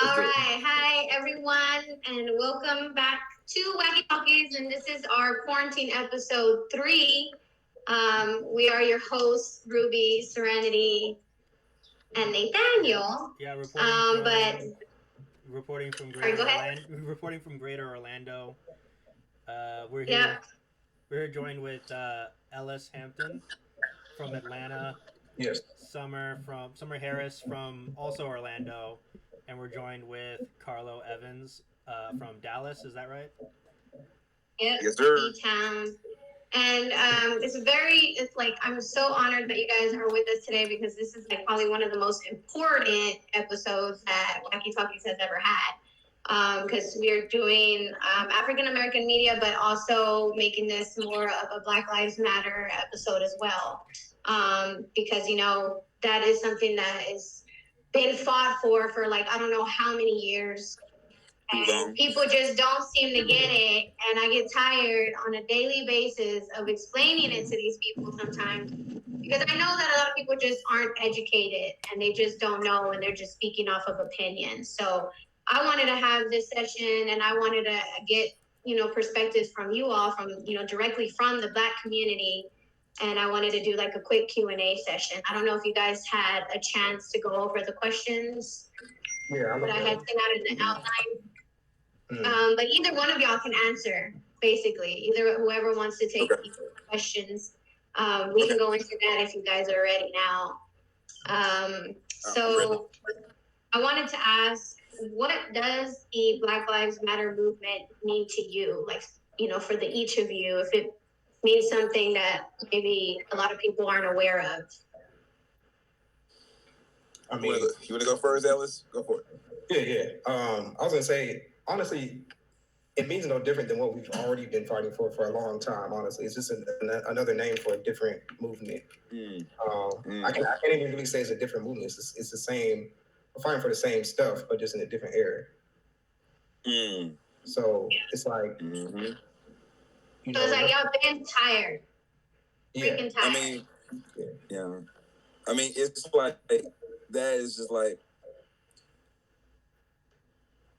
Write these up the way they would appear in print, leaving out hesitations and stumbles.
All right. Hi, everyone, and welcome back to Wacky Talkies. And this is our quarantine episode 3. We are your hosts, Ruby, Serenity, and Nathaniel. Yeah, But reporting from sorry, Greater go ahead. Orlando. Reporting from Greater Orlando. We're Yep. here. We're joined with Ellis Hampton from Atlanta, Yes. Summer Harris from also Orlando, and we're joined with Carlo Evans from Dallas. Is that right? Yep. Yes, sir. D-Town. And it's like, I'm so honored that you guys are with us today because this is like probably one of the most important episodes that Wacky Talkies has ever had. Because we are doing African American media, but also making this more of a Black Lives Matter episode as well. Because, that is something that has been fought for like, I don't know how many years, and people just don't seem to get it. And I get tired on a daily basis of explaining it to these people sometimes because I know that a lot of people just aren't educated and they just don't know and they're just speaking off of opinion. So I wanted to have this session and I wanted to get, perspectives from you all from, directly from the Black community. And I wanted to do like a quick Q&A session. I don't know if you guys had a chance to go over the questions Yeah, that I had sent out in the outline. Mm. But either one of y'all can answer, basically. Either whoever wants to take questions. We can go into that if you guys are ready now. So I wanted to ask, what does the Black Lives Matter movement mean to you? Like, for the each of you, if it means something that maybe a lot of people aren't aware of. I mean, you want to go first, Ellis? Go for it. Yeah. I was gonna say, honestly, it means no different than what we've already been fighting for a long time. Honestly, it's just another name for a different movement. I can't even really say it's a different movement. It's the same. We're fighting for the same stuff, but just in a different era. So it's like, So it's like y'all been tired. Yeah. Freaking tired. I mean, yeah. I mean, it's like that is just like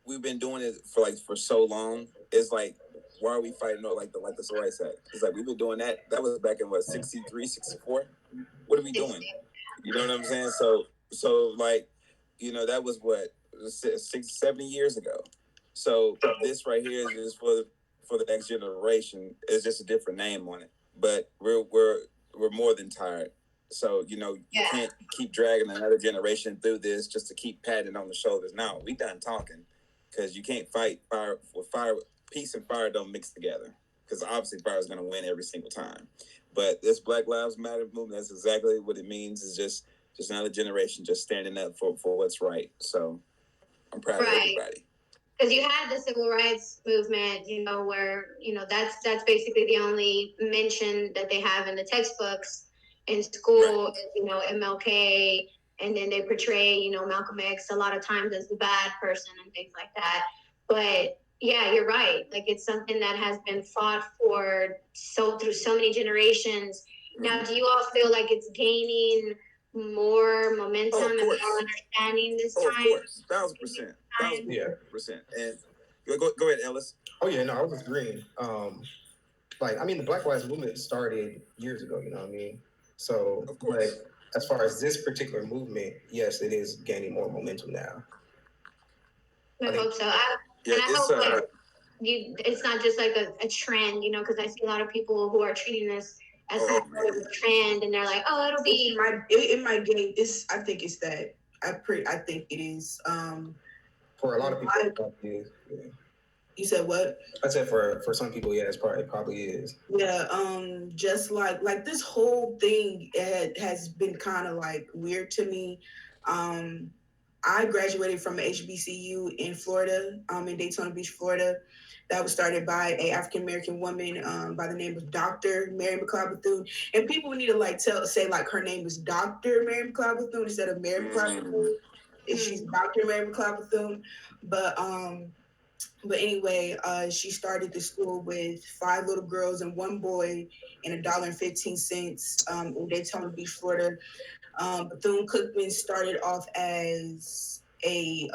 we've been doing it for so long. It's like, why are we fighting like the Civil Rights Act? It's like we've been doing that. That was back in 63, 64. What are we doing? You know what I'm saying? So like, that was what 70 years ago. So this right here is just for the next generation. It's just a different name on it. But we're more than tired. So, you can't keep dragging another generation through this just to keep patting on the shoulders. Now, we done talking because you can't fight fire with fire. Peace and fire don't mix together because obviously fire is going to win every single time. But this Black Lives Matter movement, that's exactly what it means, is just another generation just standing up for what's right. So I'm proud of everybody. Because you had the civil rights movement, where, that's basically the only mention that they have in the textbooks in school, right. MLK, and then they portray, Malcolm X a lot of times as the bad person and things like that. But yeah, you're right. Like, it's something that has been fought for through so many generations. Mm-hmm. Now, do you all feel like it's gaining more momentum and more understanding this time? Of course, 1,000%. 1,000%. And go ahead, Ellis. Oh yeah, no, I was agreeing. The Black Lives Movement started years ago. You know what I mean? So, of course. But as far as this particular movement, yes, it is gaining more momentum now. I hope so. I hope it's not just like a trend, because I see a lot of people who are treating this as some sort of a trend, and they're like, "Oh, it'll be." It might gain this. I think it's that. I think it is. For a lot of people, it probably is. Yeah. You said what? I said for some people, yeah, it probably is. Yeah. Just like this whole thing has been kind of like weird to me. I graduated from a HBCU in Florida, in Daytona Beach, Florida. That was started by a African American woman by the name of Dr. Mary McLeod Bethune. And people need to say like her name is Dr. Mary McLeod Bethune instead of Mary McLeod Bethune. She's Dr. Mary McLeod Bethune. But anyway, she started the school with 5 little girls and 1 boy and $1.15 in Daytona Beach, Florida. Bethune-Cookman started off as a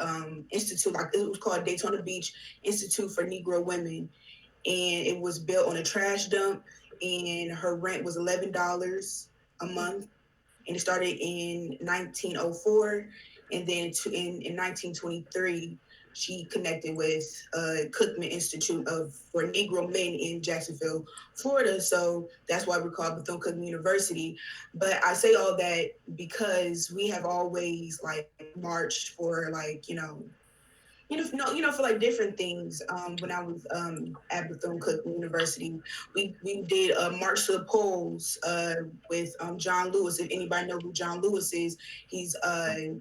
institute, like it was called Daytona Beach Institute for Negro Women, and it was built on a trash dump, and her rent was $11 a month, and it started in 1904, and then in 1923 she connected with Cookman Institute for Negro Men in Jacksonville, Florida. So that's why we call Bethune-Cookman University. But I say all that because we have always like marched for like, for like different things. When I was at Bethune-Cookman University, we did a March to the Polls with John Lewis. If anybody know who John Lewis is, he's a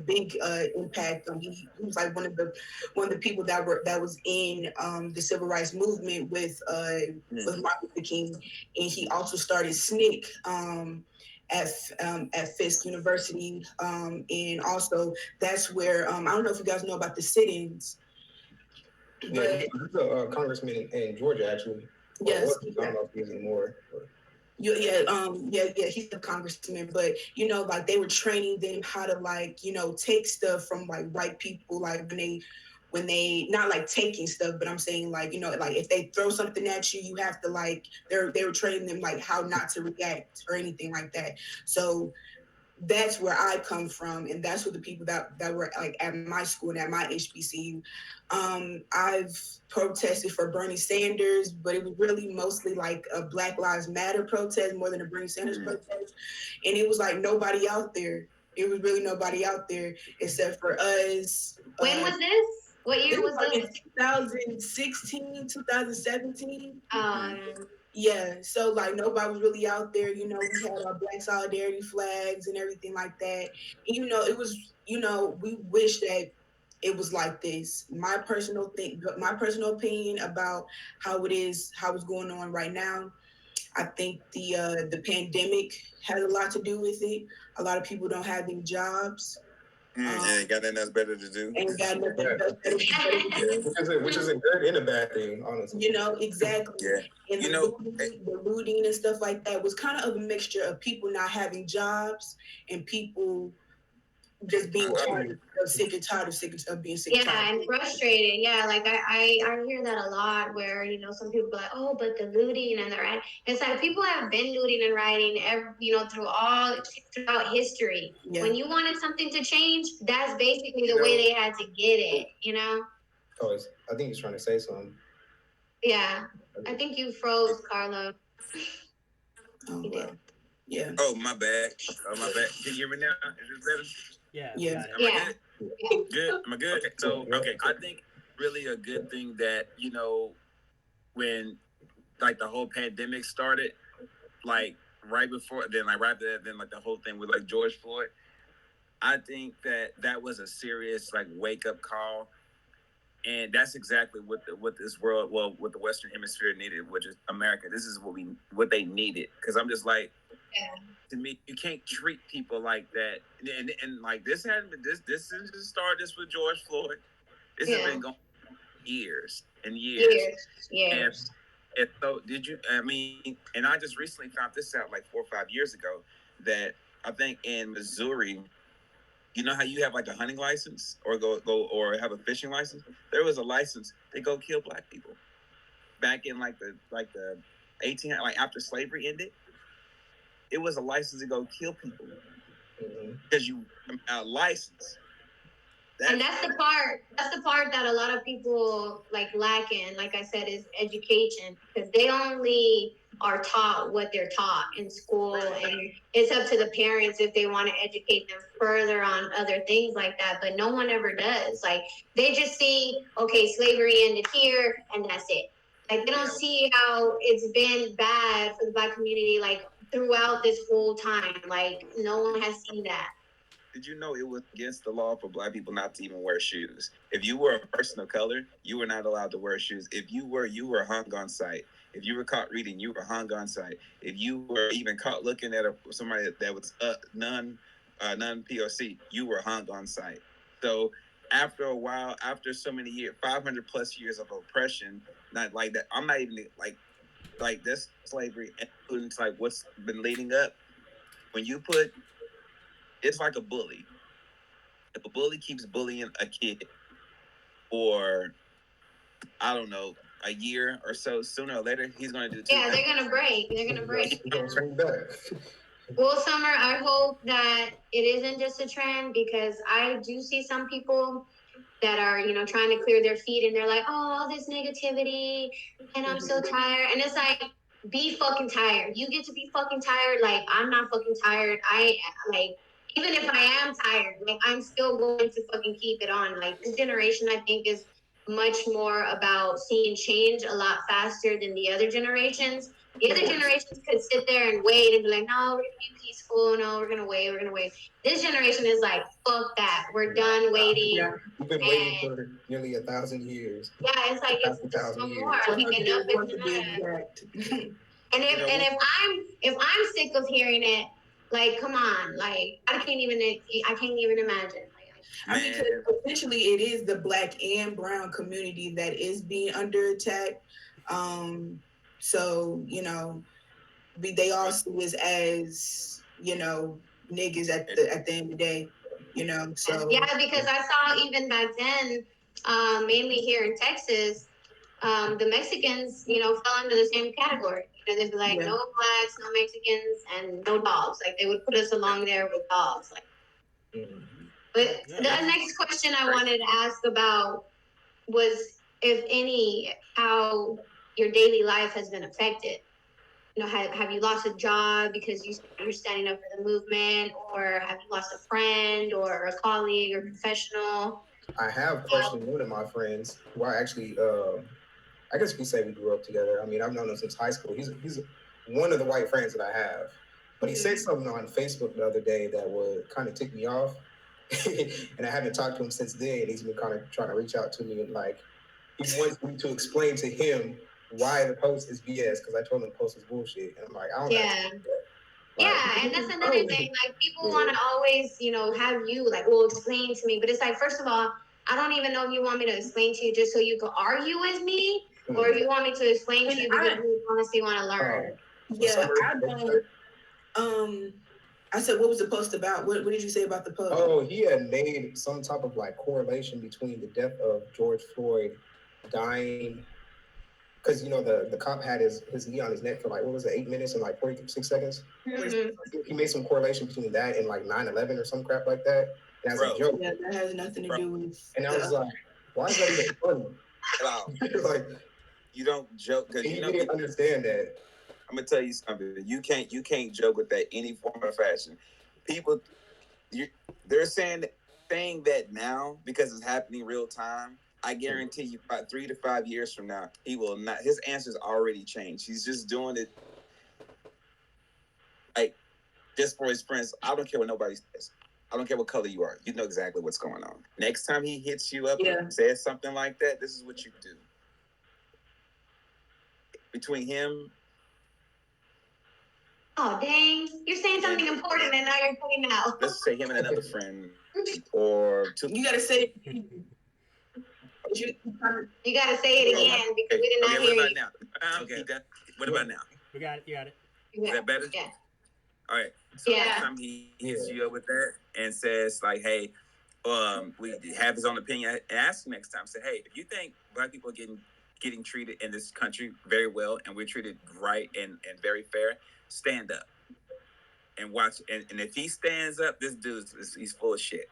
big impact. He was like one of the people that was in the civil rights movement with Martin Luther King, and he also started SNCC. At Fisk University, and also that's where I don't know if you guys know about the sit-ins. Yeah, he's a congressman in Georgia, actually. Yes, I don't know if he is anymore. But. He's a congressman, but like they were training them how to take stuff from like white people, like when they not like taking stuff, but I'm saying like like if they throw something at you, you have to like they were training them like how not to react or anything like that. So that's where I come from, and that's what the people that were like at my school and at my HBCU. I've protested for Bernie Sanders, but it was really mostly like a Black Lives Matter protest more than a Bernie Sanders protest, and it was like nobody out there. It was really nobody out there except for us. When was this? What year was like this? 2016, 2017. Yeah, so like nobody was really out there. We had our Black Solidarity flags and everything like that. And it was, we wish that it was like this. My personal opinion about how it's going on right now. I think the pandemic has a lot to do with it. A lot of people don't have any jobs. Ain't got nothing else better to do. Ain't got nothing else better to do. Which is a good and a bad thing, honestly. Exactly. Yeah. And the looting and stuff like that was kind of a mixture of people not having jobs and people just being sick and tired of being sick. Yeah, and frustrated. Yeah, like I hear that a lot where some people be like, oh, but the looting and the rioting. It's like people have been looting and rioting throughout history. Yeah. When you wanted something to change, that's basically the way they had to get it. Oh, I think he's trying to say something. Yeah, I think you froze, Carlo. You did. Yeah. Oh, my bad. My bad. Can you hear me now? Is this better? Yeah. Am I good? Good. Am I good? So, okay. I think really a good thing that, when like the whole pandemic started, like right before, then like right after that, then like the whole thing with like George Floyd, I think that was a serious like wake up call. And that's exactly what this world, what the Western Hemisphere needed, which is America. This is what they needed. Because I'm just like, to me, you can't treat people like that. And like this hasn't been this didn't start just with George Floyd. This has been going years and years. Years. And so and I just recently found this out like 4 or 5 years ago that I think in Missouri, you know how you have like a hunting license or go or have a fishing license? There was a license to go kill black people back in like the 1800s, like after slavery ended. It was a license to go kill people because you a license. And that's the part that a lot of people like lack in, like I said, is education, because they only are taught what they're taught in school, and it's up to the parents if they want to educate them further on other things like that, but no one ever does. Like they just see, okay, slavery ended here and that's it. Like they don't see how it's been bad for the black community like throughout this whole time. Like no one has seen that. Did you know it was against the law for black people not to even wear shoes? If you were a person of color, you were not allowed to wear shoes. If you were hung on sight. If you were caught reading, you were hung on sight. If you were even caught looking at somebody that was non-POC, you were hung on sight. So after a while, after so many years, 500 plus years of oppression, not like that. I'm not even like this slavery, and it's like what's been leading up. When you put, it's like a bully. if a bully keeps bullying a kid for, I don't know, a year or so, sooner or later, he's going to do too. Yeah, they're gonna break. They're gonna break. You're gonna back. Well, Summer, I hope that it isn't just a trend, because I do see some people that are, trying to clear their feet, and they're like, oh, all this negativity, and I'm so tired. And it's like, be fucking tired. You get to be fucking tired. Like, I'm not fucking tired. Even if I am tired, like, I'm still going to fucking keep it on. Like, this generation, I think, is much more about seeing change a lot faster than the other generations. The other generations could sit there and wait and be like, no, we're going to be peaceful. No, we're going to wait. This generation is like, fuck that. We're done waiting. Yeah. We've been waiting for nearly 1,000 years. Yeah, it's like, it's no more. Like, enough is enough. And if I'm sick of hearing it, like, come on, like, I can't even imagine. I mean, essentially, it is the Black and brown community that is being under attack. So they all see us as niggas at the end of the day. So yeah, because I saw even back then, mainly here in Texas, the Mexicans, fell under the same category. They'd be like, no blacks, no Mexicans, and no dogs. Like, they would put us along there with dogs. Like, but the next question I wanted to ask about was, if any, how your daily life has been affected. Have you lost a job because you're standing up for the movement, or have you lost a friend or a colleague or professional? I have questioned one of my friends who I actually, I guess you could say we grew up together. I mean, I've known him since high school. He's one of the white friends that I have. But he said something on Facebook the other day that would kind of tick me off. And I haven't talked to him since then. He's been kind of trying to reach out to me, and like, he wants me to explain to him why the post is BS, because I told him the post is bullshit. And I'm like, I don't know. Yeah, and that's another thing. Like, people want to always, have you like, well, explain to me. But it's like, first of all, I don't even know if you want me to explain to you just so you can argue with me, or you want me to explain to you because you honestly want to learn. Yeah, I don't. I said, what was the post about? What did you say about the post? Oh, he had made some type of like correlation between the death of George Floyd dying, because the cop had his knee on his neck for like, what was it, 8 minutes and like 46 seconds? Mm-hmm. He made some correlation between that and like 9/11 or some crap like that. And as a joke. Yeah, that has nothing to do with. And I was like, why is that even funny? Like, you don't joke because you didn't understand that. I'm gonna tell you something. You can't joke with that any form of fashion. People, they're saying that now because it's happening real time. I guarantee you, about 3 to 5 years from now, he will not. His answer's already changed. He's just doing it like just for his friends. I don't care what nobody says. I don't care what color you are. You know exactly what's going on. Next time he hits you up and says something like that, this is what you do. Between him. Oh, dang. You're saying something important and now you're cutting out. Let's say him and another friend or two. You got to say You got to say it again because we did not hear you. Now? Okay. What about now? We got it. You got it. Is that better? Yeah. All right. So next time he hits you up with that and says like, hey, we have his own opinion, and ask him next time. Say, hey, if you think black people are getting treated in this country very well and we're treated right and very fair, stand up and watch. And if he stands up, this dude he's full of shit.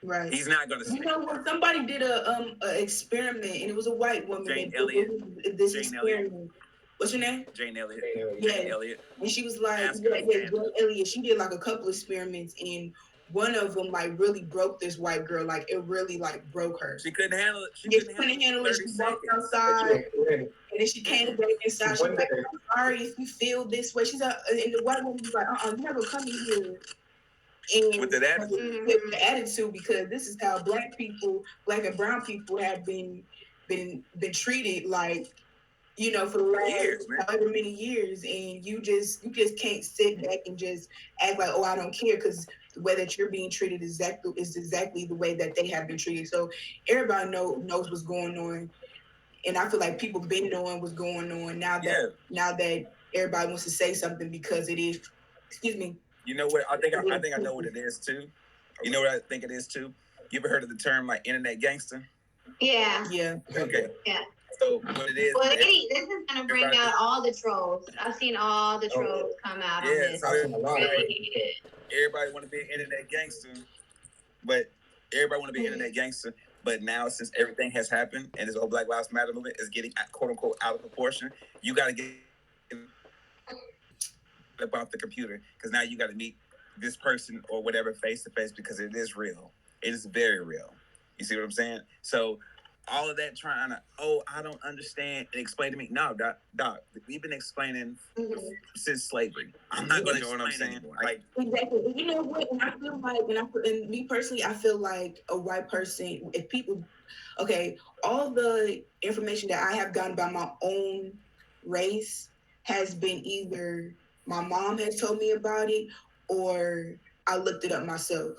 Right. He's not gonna. You know what? Somebody did a experiment, and it was a white woman. Jane Elliott. This experiment. What's your name? Jane Elliott. Yeah. Jane Elliott. And she was like, Jane Elliott. She did like a couple experiments, and one of them like really broke this white girl. Like it really like broke her. She couldn't handle it. She couldn't handle it. She walked outside, and then she came back inside. She was like, I'm sorry if you feel this way. She's like, and the white woman was like, you never come in here. And with the attitude. With the attitude, because this is how black and brown people have been treated, like, for the last however many years, and you just can't sit back and just act like, oh, I don't care, because the way that you're being treated is exactly the way that they have been treated. So everybody knows what's going on, and I feel like people been knowing what's going on now that everybody wants to say something because it is. Excuse me. You know what? I think I know what it is too. You know what I think it is too? You ever heard of the term like internet gangster? Yeah. Yeah. Okay. Yeah. So what it is? Well, this is gonna bring out all the trolls. I've seen all the trolls come out on this. So everybody want to be an internet gangster, but But now, since everything has happened and this whole Black Lives Matter movement is getting quote unquote out of proportion, you got to get up off the computer because now you got to meet this person or whatever face to face because it is real. It is very real. You see what I'm saying? So all of that trying to, I don't understand and explain to me. No, Doc, we've been explaining since slavery. I'm not going to know what I'm saying. Like, exactly. You know what? And I feel like, and me personally, I feel like a white person, if people, okay, all the information that I have gotten about my own race has been either my mom has told me about it or I looked it up myself.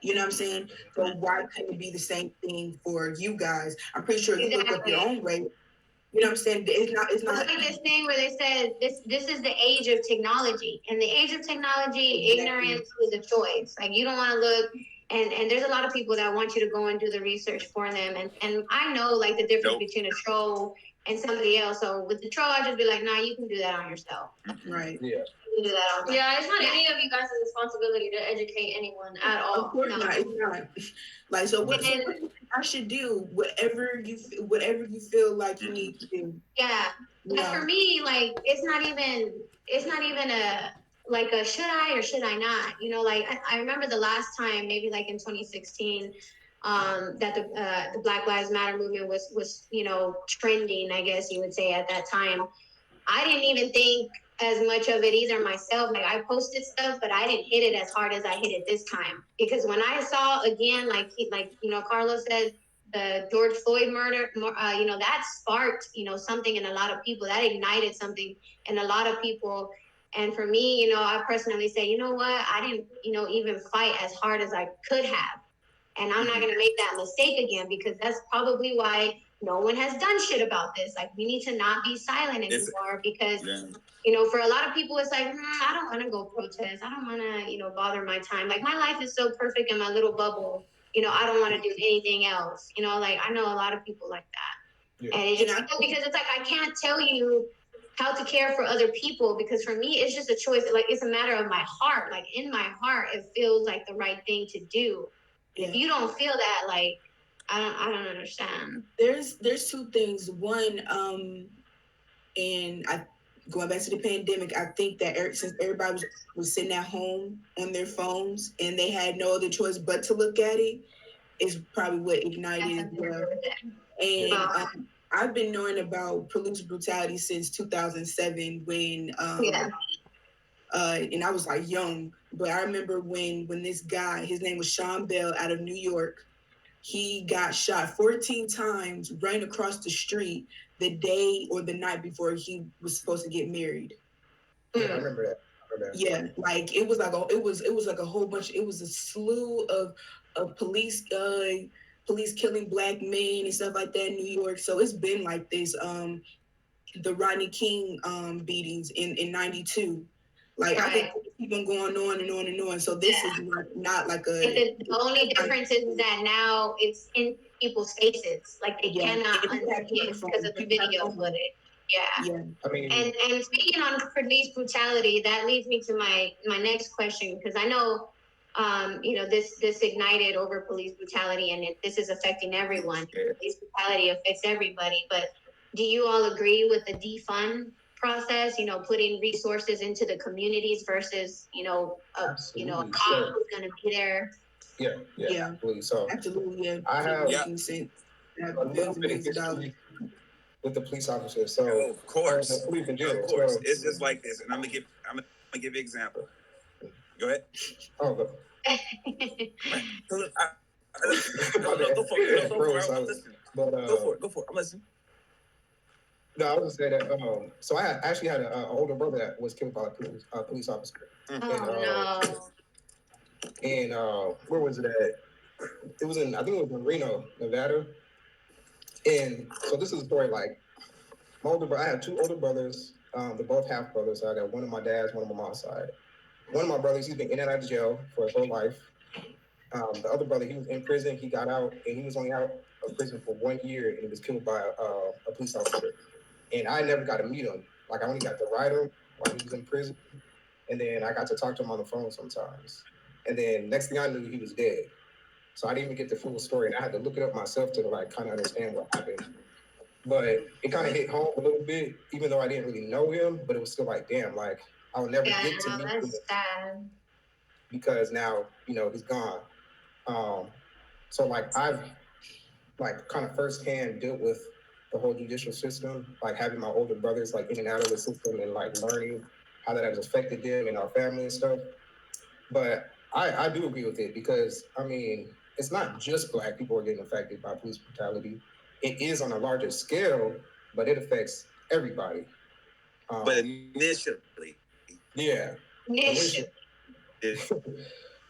You know what I'm saying? So why couldn't it be the same thing for you guys? I'm pretty sure you look up your own race. You know what I'm saying? It's not like this thing where they said this is the age of technology. And the age of technology, ignorance is a choice. Like you don't want to look and there's a lot of people that want you to go and do the research for them. And I know like the difference between a troll and somebody else. So with the troll, I'll just be like, nah, you can do that on yourself. Right. Yeah. You can do that on it's not any of you guys' responsibility to educate anyone at all. Of course not. It's not. Like so what I should do whatever you feel like you need to do. Yeah. But for me, like it's not even a like a should I or should I not? You know, like I remember the last time, maybe like in 2016, that the Black Lives Matter movement was trending, I guess you would say at that time. I didn't even think as much of it either myself. Like I posted stuff, but I didn't hit it as hard as I hit it this time. Because when I saw again, like Carlo said, the George Floyd murder, that sparked, something in a lot of people. That ignited something in a lot of people. And for me, I personally say, you know what? I didn't, even fight as hard as I could have. And I'm not going to make that mistake again because that's probably why no one has done shit about this. Like, we need to not be silent anymore because, for a lot of people, it's like, I don't want to go protest. I don't want to, bother my time. Like, my life is so perfect in my little bubble. I don't want to do anything else. Like, I know a lot of people like that. Yeah. And it's just because it's like, I can't tell you how to care for other people because for me, it's just a choice. Like, it's a matter of my heart. Like, in my heart, it feels like the right thing to do. If you don't feel that, like, I don't understand. There's two things. One, and going back to the pandemic, I think that since everybody was sitting at home on their phones and they had no other choice but to look at it, is probably what ignited it. And I've been knowing about police brutality since 2007 when and I was like young, but I remember when this guy, his name was Sean Bell out of New York, he got shot 14 times right across the street the day or the night before he was supposed to get married. Yeah, I remember that. Yeah, like it was like a whole bunch. It was a slew of police killing black men and stuff like that in New York. So it's been like this. The Rodney King beatings in '92. Like I could keep on going on and on and on. So this is not like a. The only difference is that now it's in people's faces. Like they cannot unsee it because of the video footage. Yeah. I mean, and speaking on police brutality, that leads me to my next question because I know, this ignited over police brutality and this is affecting everyone. Police brutality affects everybody, but do you all agree with the defund process? Putting resources into the communities versus a cop who's going to be there. Yeah. Absolutely. So absolutely. I have a little bit of history with the police officers. So of course, the police in general. Of course, it's just like this, and I'm gonna give you an example. Go ahead. Oh, go. Go for it. Go for it. I'm listening. No, I was gonna say that. So I actually had an older brother that was killed by a police officer. No. And where was it at? It was I think it was in Reno, Nevada. And so this is a story like I have two older brothers. They're both half brothers. So I got one on my dad's, one on my mom's side. One of my brothers, he's been in and out of jail for his whole life. The other brother, he was in prison. He got out, and he was only out of prison for 1 year, and he was killed by a police officer. And I never got to meet him. Like, I only got to ride him while he was in prison, and then I got to talk to him on the phone sometimes. And then next thing I knew, he was dead. So I didn't even get the full story, and I had to look it up myself to like kind of understand what happened. But it kind of hit home a little bit, even though I didn't really know him. But it was still like, damn, like I'll never get to meet him that's sad. because now he's gone. So like I've like kind of firsthand dealt with the whole judicial system, like having my older brothers like in and out of the system and like learning how that has affected them and our family and stuff. But I do agree with it because I mean it's not just Black people who are getting affected by police brutality. It is on a larger scale, but it affects everybody. But initially, yeah. Niche.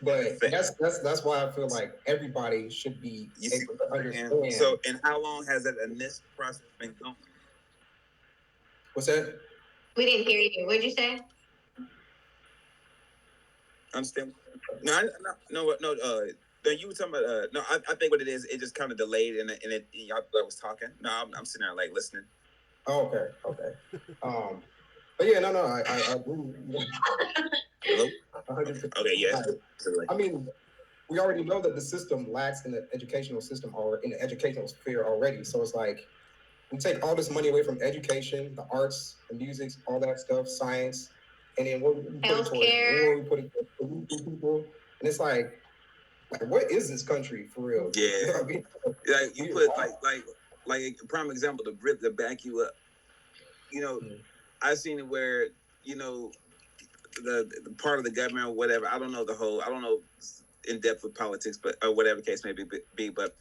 But that's why I feel like everybody should be able to understand. So, and how long has that initial process been going? What's that? We didn't hear you. What'd you say? Understand? No. You were talking about no. I think what it is, it just kind of delayed, and y'all was talking. No, I'm sitting there like listening. Oh, okay. But yeah, no, I agree. Hello? 100%. Okay, yes. I mean, we already know that the system lacks in the educational system or in the educational sphere already. So it's like we take all this money away from education, the arts, the music, all that stuff, science, and then we put it towards war, we put it towards people, and it's like what is this country for real? Yeah. You know what I mean? Like you put like a prime example, the grip to back you up. I seen it where the part of the government or whatever. I don't know in depth with politics, but or whatever case may be. But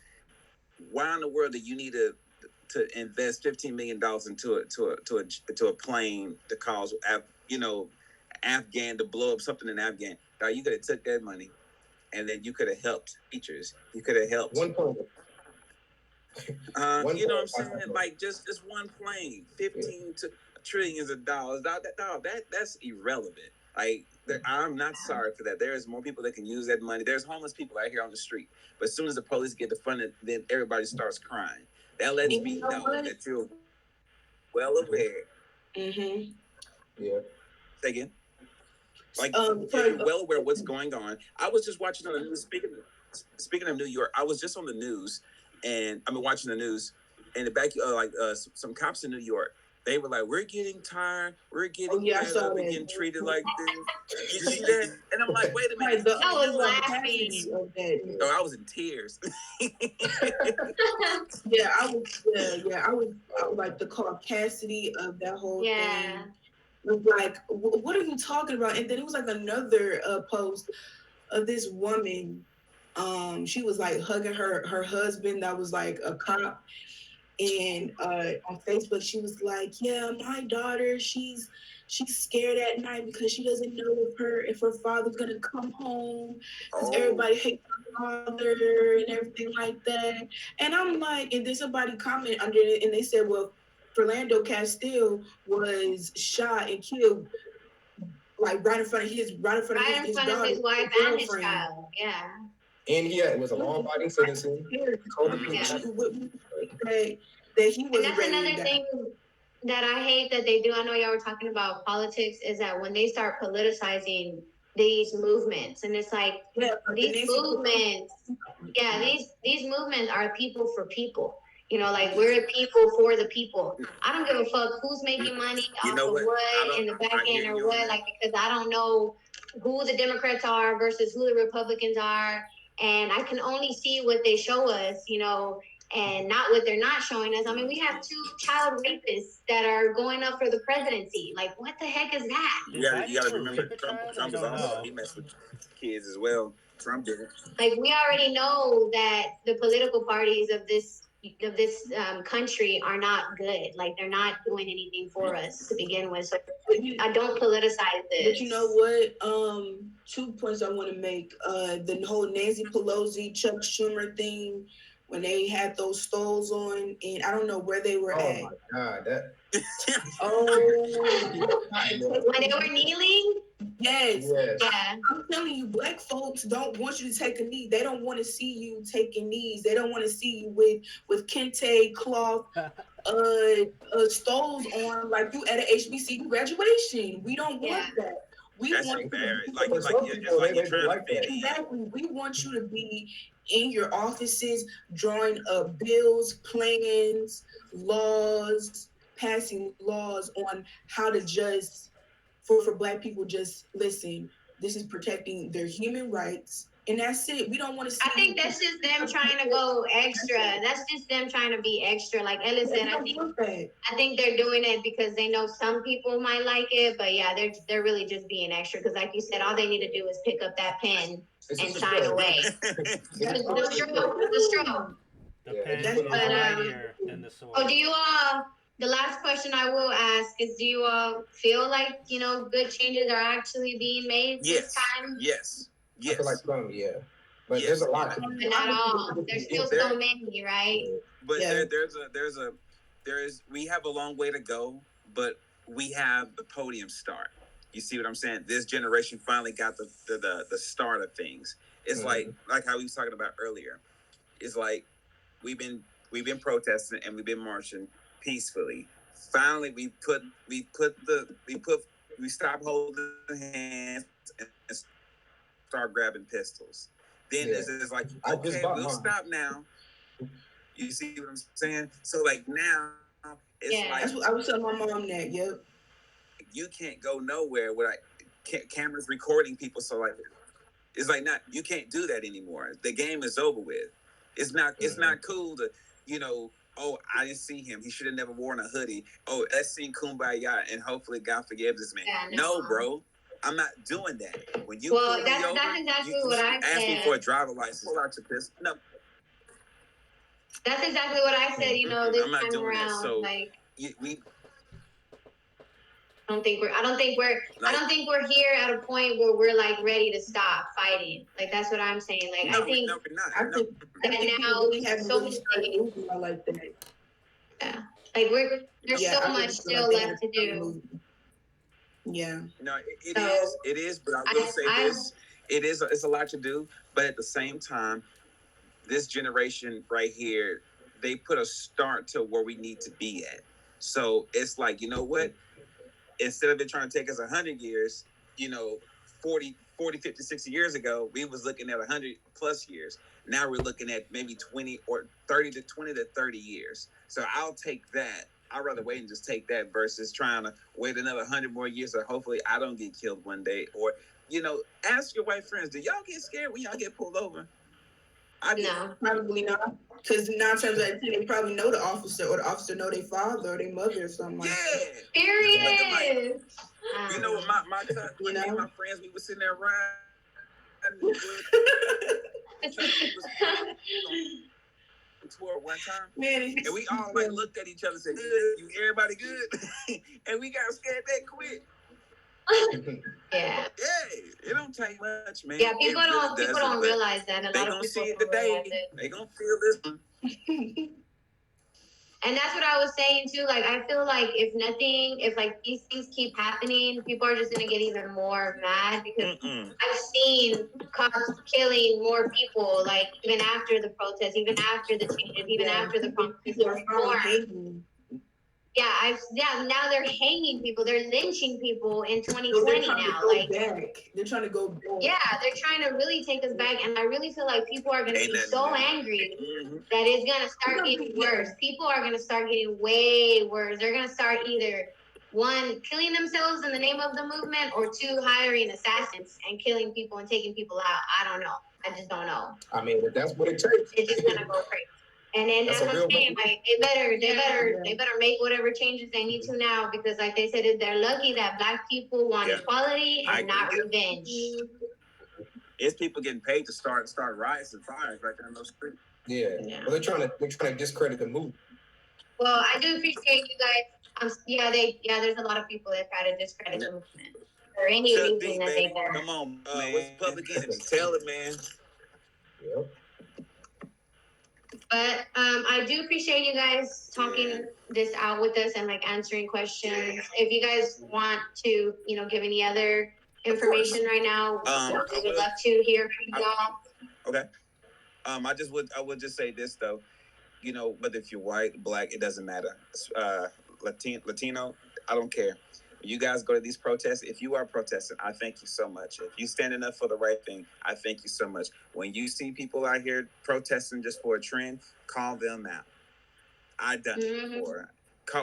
why in the world do you need to invest $15 million into a plane to cause Afghan to blow up something in Afghan? Now you could have took that money, and then you could have helped teachers. You could have helped. One point. You know what I'm saying? Like just one plane, 15 to trillions of dollars. That's irrelevant. Like I'm not sorry for that. There's more people that can use that money. There's homeless people out here on the street. But as soon as the police get the funding, then everybody starts crying. That lets me know that you're well aware. Mm-hmm. Yeah. Say again. Like you're well aware of what's going on. I was just watching on the news. Speaking of New York, I was just on the news, and I've been watching the news. And the back, some cops in New York, they were like, "We're getting tired. We're getting fed up and getting treated like this." You see that? And I'm like, "Wait a minute." I was laughing. Oh, I was in tears. Yeah, I was like the caucasity of that whole thing. Was like, what are you talking about? And then it was like another post of this woman. She was like hugging her husband that was like a cop. And on Facebook, she was like, "Yeah, my daughter, she's scared at night because she doesn't know if her father's gonna come home because everybody hates her father and everything like that." And I'm like, and then somebody commented under it, and they said, "Well, Philando Castile was shot and killed like right in front of his daughter, his wife and his child." Yeah. And it was a law-abiding citizen. That he was. And that's another thing that I hate that they do. I know y'all were talking about politics, is that when they start politicizing these movements, and it's like these movements are people for people. Like we're people for the people. I don't give a fuck who's making money off of what in the back end or what, like, because I don't know who the Democrats are versus who the Republicans are. And I can only see what they show us, and not what they're not showing us. I mean, we have 2 child rapists that are going up for the presidency. Like, what the heck is that? You gotta remember, Trump was also, he messed with kids as well. Trump did it. Like, we already know that the political parties of this country are not good. Like, they're not doing anything for us to begin with. So I don't politicize this. But you know what? 2 points I want to make. The whole Nancy Pelosi, Chuck Schumer thing. when they had those stoles on, and I don't know where they were Oh at. my God, that. Oh, When they were kneeling, yes. Yes. yeah. I'm telling you, Black folks don't want you to take a knee. They don't want to see you taking knees. They don't want to see you with kente cloth, stoles on like you at an HBCU graduation. We don't want that. We That's want embarrassing. For Like some it's people, like you're they trying to like fit that. in. exactly. We want you to be in your offices, drawing up bills, plans, laws, passing laws on how to just for Black people. Just listen. This is protecting their human rights, and that's it. We don't want to see. I think that's just them trying to go extra. That's just them trying to be extra. Like Ellis said, I think they're doing it because they know some people might like it, but yeah, they're really just being extra. Because like you said, all they need to do is pick up that pen and shine away. The stroke. The Yeah, pen just is put it on. mightier than the sword. Oh, do you all? The last question I will ask is: do you all feel like good changes are actually being made this time? Yes. I feel like some, yeah. But Yes. there's a lot. But not all. There's still so many, right? But we have a long way to go, but we have the podium start. You see what I'm saying? This generation finally got the start of things. It's like how we was talking about earlier. It's like we've been protesting and we've been marching peacefully. Finally, we stop holding hands and start grabbing pistols. Then it's like, okay, we'll stop now. You see what I'm saying? So like now, it's like that's what I was telling my mom that. Yep. You can't go nowhere without cameras recording people. So like, it's like you can't do that anymore. The game is over with. It's not cool to, oh, I didn't see him. He should have never worn a hoodie. Oh, let's sing Kumbaya and hopefully God forgives this man. Yeah, no, bro. I'm not doing that. When you pull me that's over, exactly you what I ask said. me for a driver license. Pull out your pistol. No. That's exactly what I said. This I'm not time doing around, that. So like we. I don't think we're here at a point where we're like ready to stop fighting. Like that's what I'm saying. Like No, I think we're not. I think now we have so really started moving like that. Yeah, like there's so much still left to do. Yeah. No, it is. But I will say this: it's a lot to do. But at the same time, this generation right here, they put a start to where we need to be at. So it's like, you know what? Instead of it trying to take us 100 years, 40, 50, 60 years ago, we was looking at 100 plus years. Now we're looking at maybe 20 or 30 to 20 to 30 years. So I'll take that. I'd rather wait and just take that versus trying to wait another 100 more years so hopefully I don't get killed one day. Or, ask your white friends, do y'all get scared when y'all get pulled over? No. Probably not. Because 9 times out of 10, they probably know the officer, or the officer know their father or their mother or something like that. Period. You know what, my cousin, my friends, we were sitting there riding tour one time, man, and we all like looked at each other and said, "Good, everybody good?" And we got scared that quick. Yeah. It don't take much, man. Yeah, people don't realize that. They gonna see it today. They gonna feel this. And that's what I was saying too. Like, I feel like if like these things keep happening, people are just gonna get even more mad because I've seen cops killing more people, like even after the protests, even after the changes, even after the promises of reform. Now they're hanging people. They're lynching people in 2020 now. Like they're trying to go back. Yeah, they're trying to really take us back, and I really feel like people are going to be so angry that it's going to start getting worse. People are going to start getting way worse. They're going to start either one, killing themselves in the name of the movement, or two, hiring assassins and killing people and taking people out. I don't know. I just don't know. I mean, but that's what it takes. It's just going to go crazy. And then that's what I'm saying. Like they better make whatever changes they need to now, because like they said, they're lucky that Black people want equality and not revenge. It's people getting paid to start riots and fires right there in those streets. Yeah. Well, they're trying to discredit the movement. Well, I do appreciate you guys. There's a lot of people that try to discredit the movement for any reason that they can. Come on, man. What's public enemy? Tell it, man. Yep. But I do appreciate you guys talking this out with us and like answering questions. If you guys want to, give any other information right now, we would love to hear from y'all. Okay. I would just say this though, whether if you're white, black, it doesn't matter. Latino, I don't care. When you guys go to these protests, if you are protesting, I thank you so much. If you standing up for the right thing, I thank you so much. When you see people out here protesting just for a trend, call them out. I done it before.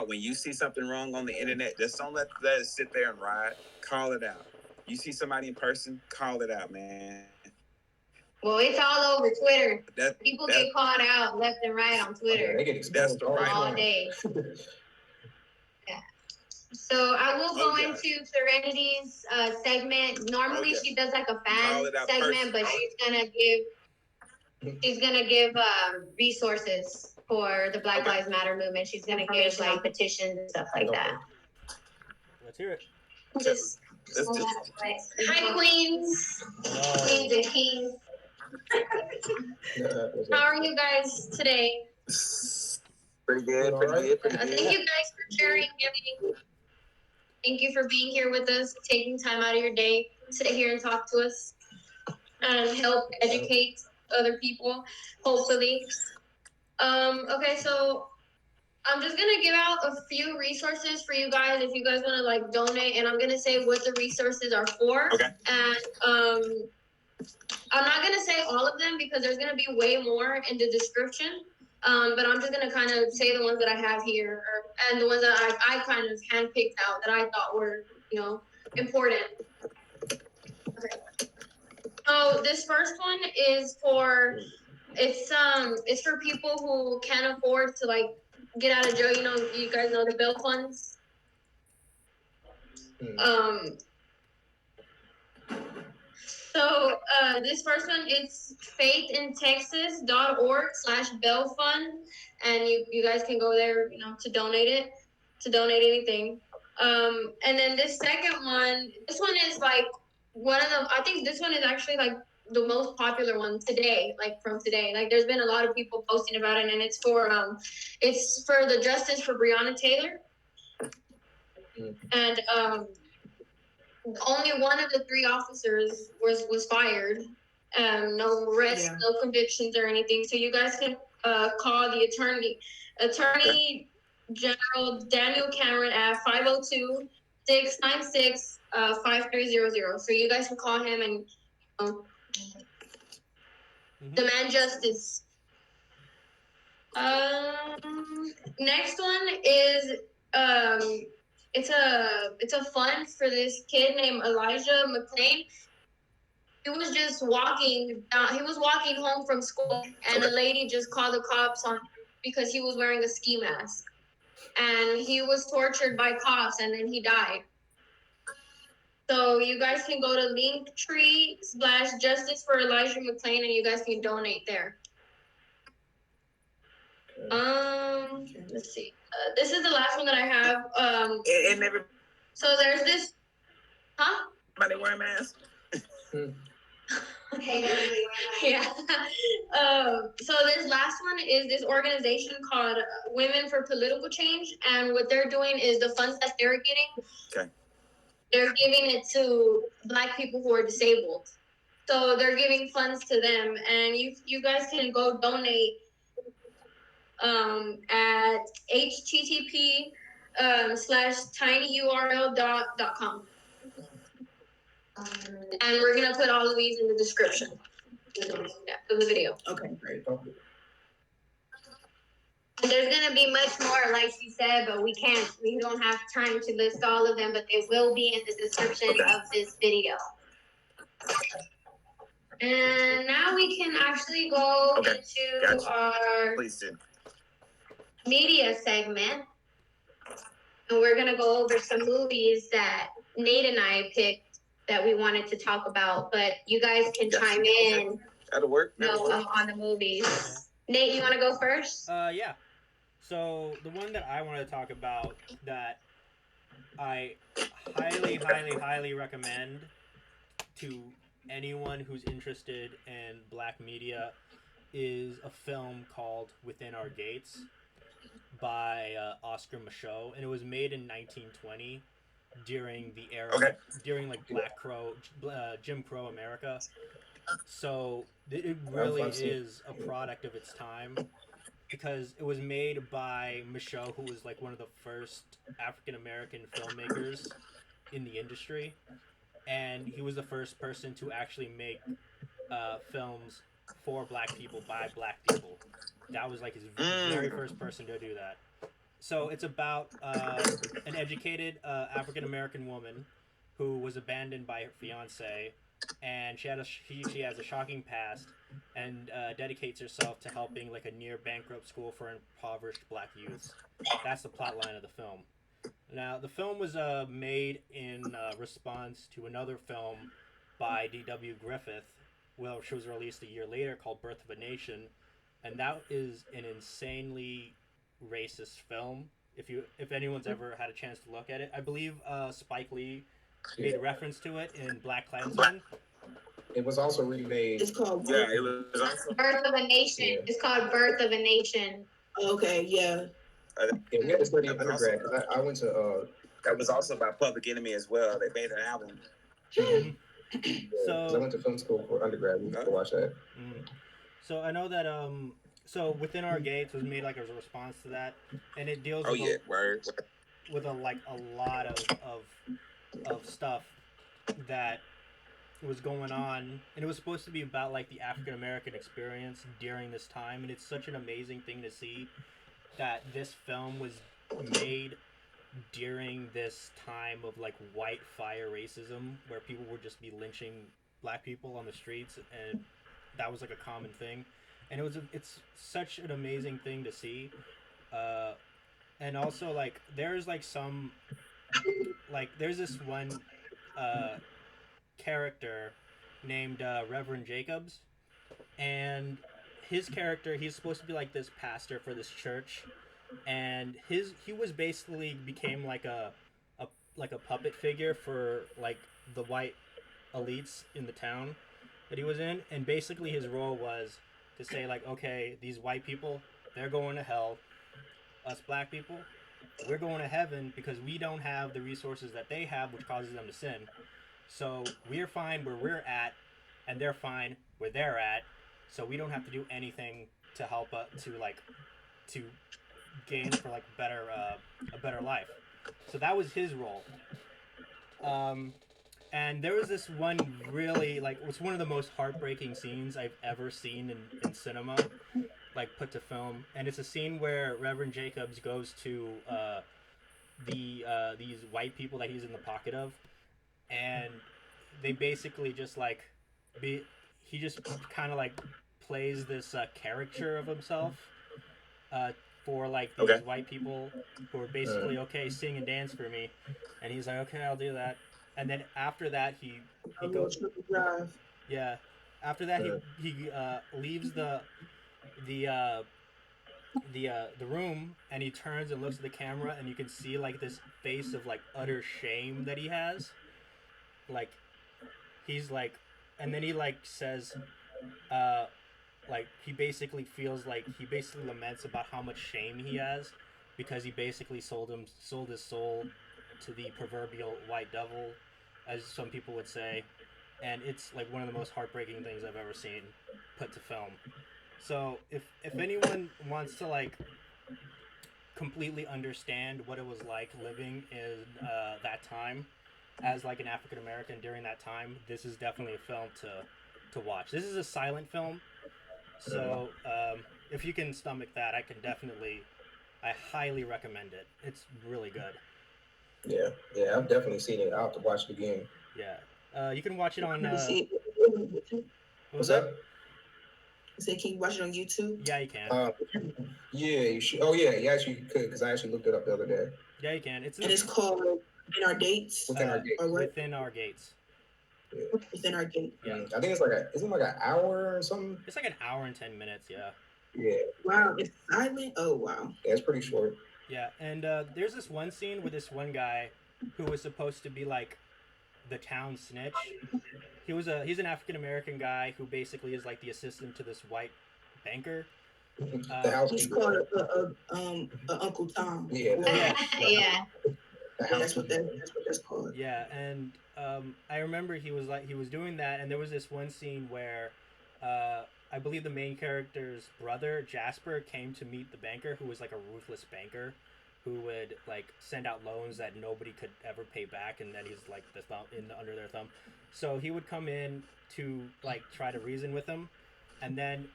When you see something wrong on the internet, just don't let it sit there and ride. Call it out. You see somebody in person, call it out, man. Well, it's all over Twitter. People get called out left and right on Twitter. They get exposed all day. Yeah. So I will go into Serenity's segment. Normally she does like a fan segment, but she's gonna give resources for the Black Lives Matter movement. She's gonna give like petitions and stuff like that. Let's hear it. Hi, queens, queens and kings. How are you guys today? Pretty good. Thank you guys for sharing everything. Thank you for being here with us, taking time out of your day to sit here and talk to us and help educate other people, hopefully. Okay, so I'm just gonna give out a few resources for you guys if you guys want to like donate, and I'm gonna say what the resources are for. Okay. And I'm not gonna say all of them because there's gonna be way more in the description. But I'm just gonna kind of say the ones that I have here, and the ones that I kind of handpicked out that I thought were, important. Okay. So this first one is for it's for people who can't afford to like get out of jail. You guys know the bail funds. So this first one is faithintexas.org/bail fund, and you guys can go there, to donate anything. And then this second one, this one is like one of the. I think this one is actually like the most popular one today, like from today. Like there's been a lot of people posting about it, and it's for the Justice for Breonna Taylor, and only one of the 3 officers was fired. No arrests, no convictions or anything. So you guys can call the Attorney General Daniel Cameron at 502-696-5300. So you guys can call him and demand justice. Next one is it's a fund for this kid named Elijah McLean. He was just walking home from school, and a lady just called the cops on him because he was wearing a ski mask, and he was tortured by cops, and then he died. So you guys can go to Linktree/Justice for Elijah McLean, and you guys can donate there. Let's see. This is the last one that I have. So there's this. Huh? Everybody wear a mask. Yeah. So this last one is this organization called Women for Political Change, and what they're doing is the funds that they're getting. Okay. They're giving it to Black people who are disabled. So they're giving funds to them, and you guys can go donate at http:/tinyurl.com. And we're gonna put all of these in the description of the video. Okay, great. There's gonna be much more, like she said, but we don't have time to list all of them, but they will be in the description of this video. And now we can actually go into our media segment. And we're gonna go over some movies that Nate and I picked that we wanted to talk about, but you guys can chime in. That'll work. On the movies. Nate, you want to go first? Yeah. So the one that I want to talk about that I highly, highly, highly recommend to anyone who's interested in Black media is a film called Within Our Gates by Oscar Micheaux, and it was made in 1920 during the era, Okay. during like Jim Crow America. So it I've really seen it. is a product of its time because it was made by Micheaux, who was like one of the first African American filmmakers in the industry, and he was the first person to actually make films for black people by black people. That was like his very first person to do that. So it's about an educated African American woman who was abandoned by her fiance, and she has a shocking past, and dedicates herself to helping like a near bankrupt school for impoverished black youths. That's the plot line of the film. Now the film was made in response to another film by D.W. Griffith, which was released a year later, called Birth of a Nation, and that is an insanely racist film. If anyone's ever had a chance to look at it, I believe Spike Lee made reference to it in Black Klansman. It was also remade. It's called Yeah, it was also. Birth of a Nation. Yeah. It's called Birth of a Nation. Okay, yeah. Yeah, we had to study undergrad. 'Cause I went to. That was also by Public Enemy as well. They made an album. Mm-hmm. So I went to film school for undergrad. We used to watch that. So I know that so Within Our Gates was made like as a response to that, and it deals Oh with yeah, word. with a lot of stuff that was going on, and it was supposed to be about like the African American experience during this time, and it's such an amazing thing to see that this film was made during this time of like white fire racism, where people would just be lynching black people on the streets, and that was like a common thing, and it's such an amazing thing to see. And also like there's like some like there's this one character named Reverend Jacobs, and his character, he's supposed to be like this pastor for this church, and he was basically became like a puppet figure for like the white elites in the town that he was in, and basically his role was to say like, okay, these white people, they're going to hell, us black people, we're going to heaven because we don't have the resources that they have, which causes them to sin. So we're fine where we're at, and they're fine where they're at. So we don't have to do anything to help to gain for like a better life. So that was his role. And there was this one really like it was one of the most heartbreaking scenes I've ever seen in cinema, like put to film. And it's a scene where Reverend Jacobs goes to these white people that he's in the pocket of, and they basically just like he just kind of like plays this caricature of himself for like these white people who are basically okay, sing and dance for me, and he's like, okay, I'll do that. And then after that he goes after that he leaves the room, and he turns and looks at the camera, and you can see like this face of like utter shame that he has, like he's like, and then he like says like he basically feels like he basically laments about how much shame he has because he basically sold his soul to the proverbial white devil, as some people would say, and it's like one of the most heartbreaking things I've ever seen put to film. So if anyone wants to like completely understand what it was like living in that time as like an African American during that time, this is definitely a film to watch. This is a silent film, so if you can stomach that, I highly recommend it. It's really good. Yeah, I've definitely seen it. I'll have to watch it again. Yeah, you can watch it on. What's up? Say, can you watch it on YouTube? Yeah, you can. Yeah, you should. Oh yeah, you actually could, because I actually looked it up the other day. Yeah, you can. It's called Within Our Gates. Within Our Gates. Within Our Gates. Yeah. Within Our Gates. Yeah. I think it's like isn't it like an hour or something? It's like an hour and 10 minutes. Yeah. Yeah. Wow, it's silent. Oh wow. Yeah, it's pretty short. Yeah, and there's this one scene with this one guy who was supposed to be like the town snitch. He's an African American guy who basically is like the assistant to this white banker. The house He's people. called Uncle Tom. Yeah. Yeah. The house That's what that's called. Yeah, and I remember he was doing that, and there was this one scene where I believe the main character's brother Jasper came to meet the banker, who was like a ruthless banker, who would like send out loans that nobody could ever pay back, and then he's like the thumb under their thumb. So he would come in to like try to reason with him, and then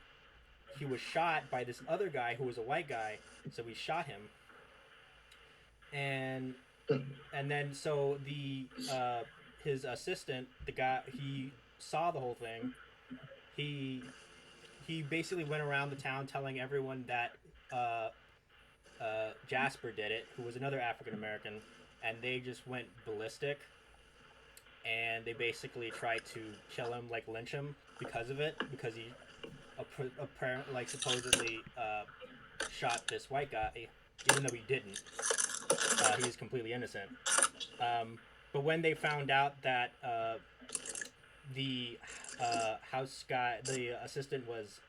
he was shot by this other guy who was a white guy. So we shot him, and then so the his assistant, the guy, he saw the whole thing. He basically went around the town telling everyone that Jasper did it, who was another African American, and they just went ballistic. And they basically tried to kill him, like lynch him, because of it, because he apparently, like, supposedly shot this white guy, even though he didn't. He was completely innocent. But when they found out that the house guy, the assistant, was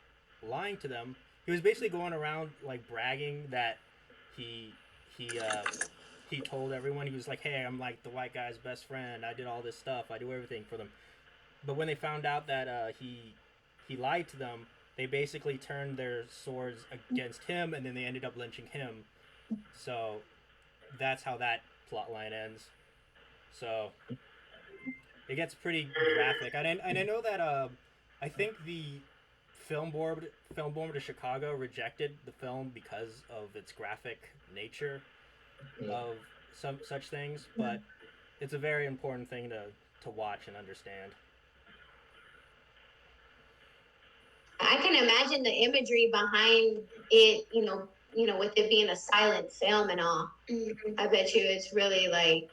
lying to them, he was basically going around like bragging that he told everyone. He was like, "Hey, I'm like the white guy's best friend. I did all this stuff. I do everything for them." But when they found out that he lied to them, they basically turned their swords against him, and then they ended up lynching him. So that's how that plot line ends. So it gets pretty graphic, and I know that I think the film board of Chicago rejected the film because of its graphic nature of some such things, but it's a very important thing to watch and understand. I can imagine the imagery behind it, with it being a silent film and all. Mhm. I bet you it's really like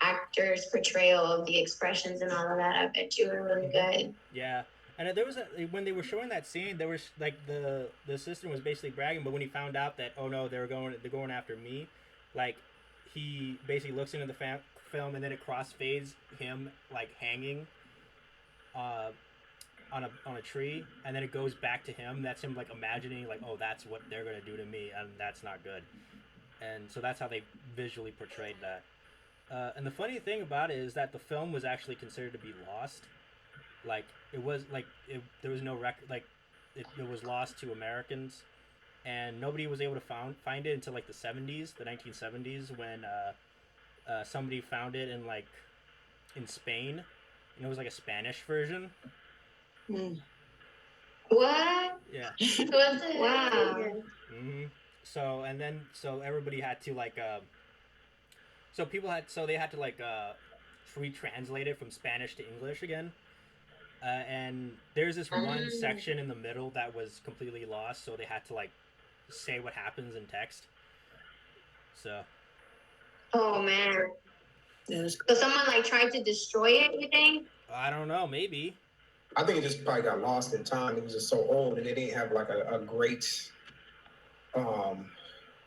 actors' portrayal of the expressions and all of that. I bet you were really good. Yeah, and there was when they were showing that scene, there was like the assistant was basically bragging, but when he found out that, oh no, they're going after me, like he basically looks into the film, and then it crossfades him like hanging on a tree, and then it goes back to him. That's him like imagining like, oh, that's what they're gonna do to me, and that's not good. And so that's how they visually portrayed that. And the funny thing about it is that the film was actually considered to be lost. Like it was like there was no record, like it was lost to Americans, and nobody was able to find it until like the 1970s, when somebody found it in Spain, and it was like a Spanish version. What? Yeah. Wow. Mm-hmm. So everybody had to like they had to like retranslate it from Spanish to English again. And there's this one section in the middle that was completely lost, so they had to like say what happens in text. So. Oh man. Yes. So someone like tried to destroy it, you think? I don't know, maybe. I think it just probably got lost in time. It was just so old, and they didn't have like a great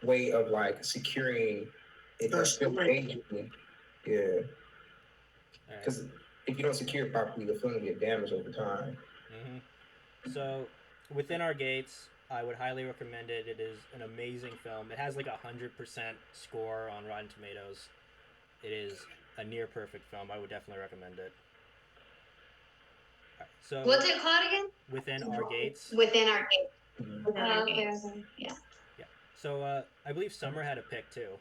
way of like securing it. Yeah. Because if you don't secure it properly, the film will get damaged over time. Mm-hmm. So, Within Our Gates, I would highly recommend it. It is an amazing film. It has like 100% score on Rotten Tomatoes. It is a near perfect film. I would definitely recommend it. Right, so What's it called again? Within Our Gates. Within Our Gates. Mm-hmm. Within Our Okay. Gates. Yeah. Yeah. So I believe Summer had a pick too.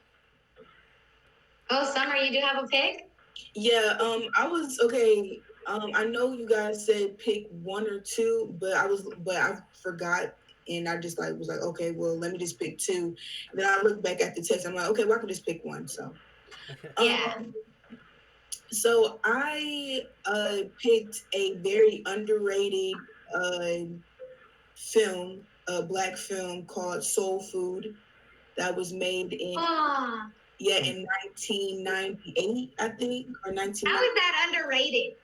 Oh, Summer, you do have a pick? Yeah, I was okay. I know you guys said pick one or two, but I forgot, and I just was like, okay, well, let me just pick two. And then I look back at the text. I'm like, okay, well, I can just pick one. So, Yeah. So I picked a very underrated film, a black film called Soul Food, that was made in. Oh, in 1998, I think, or 19. how is that underrated?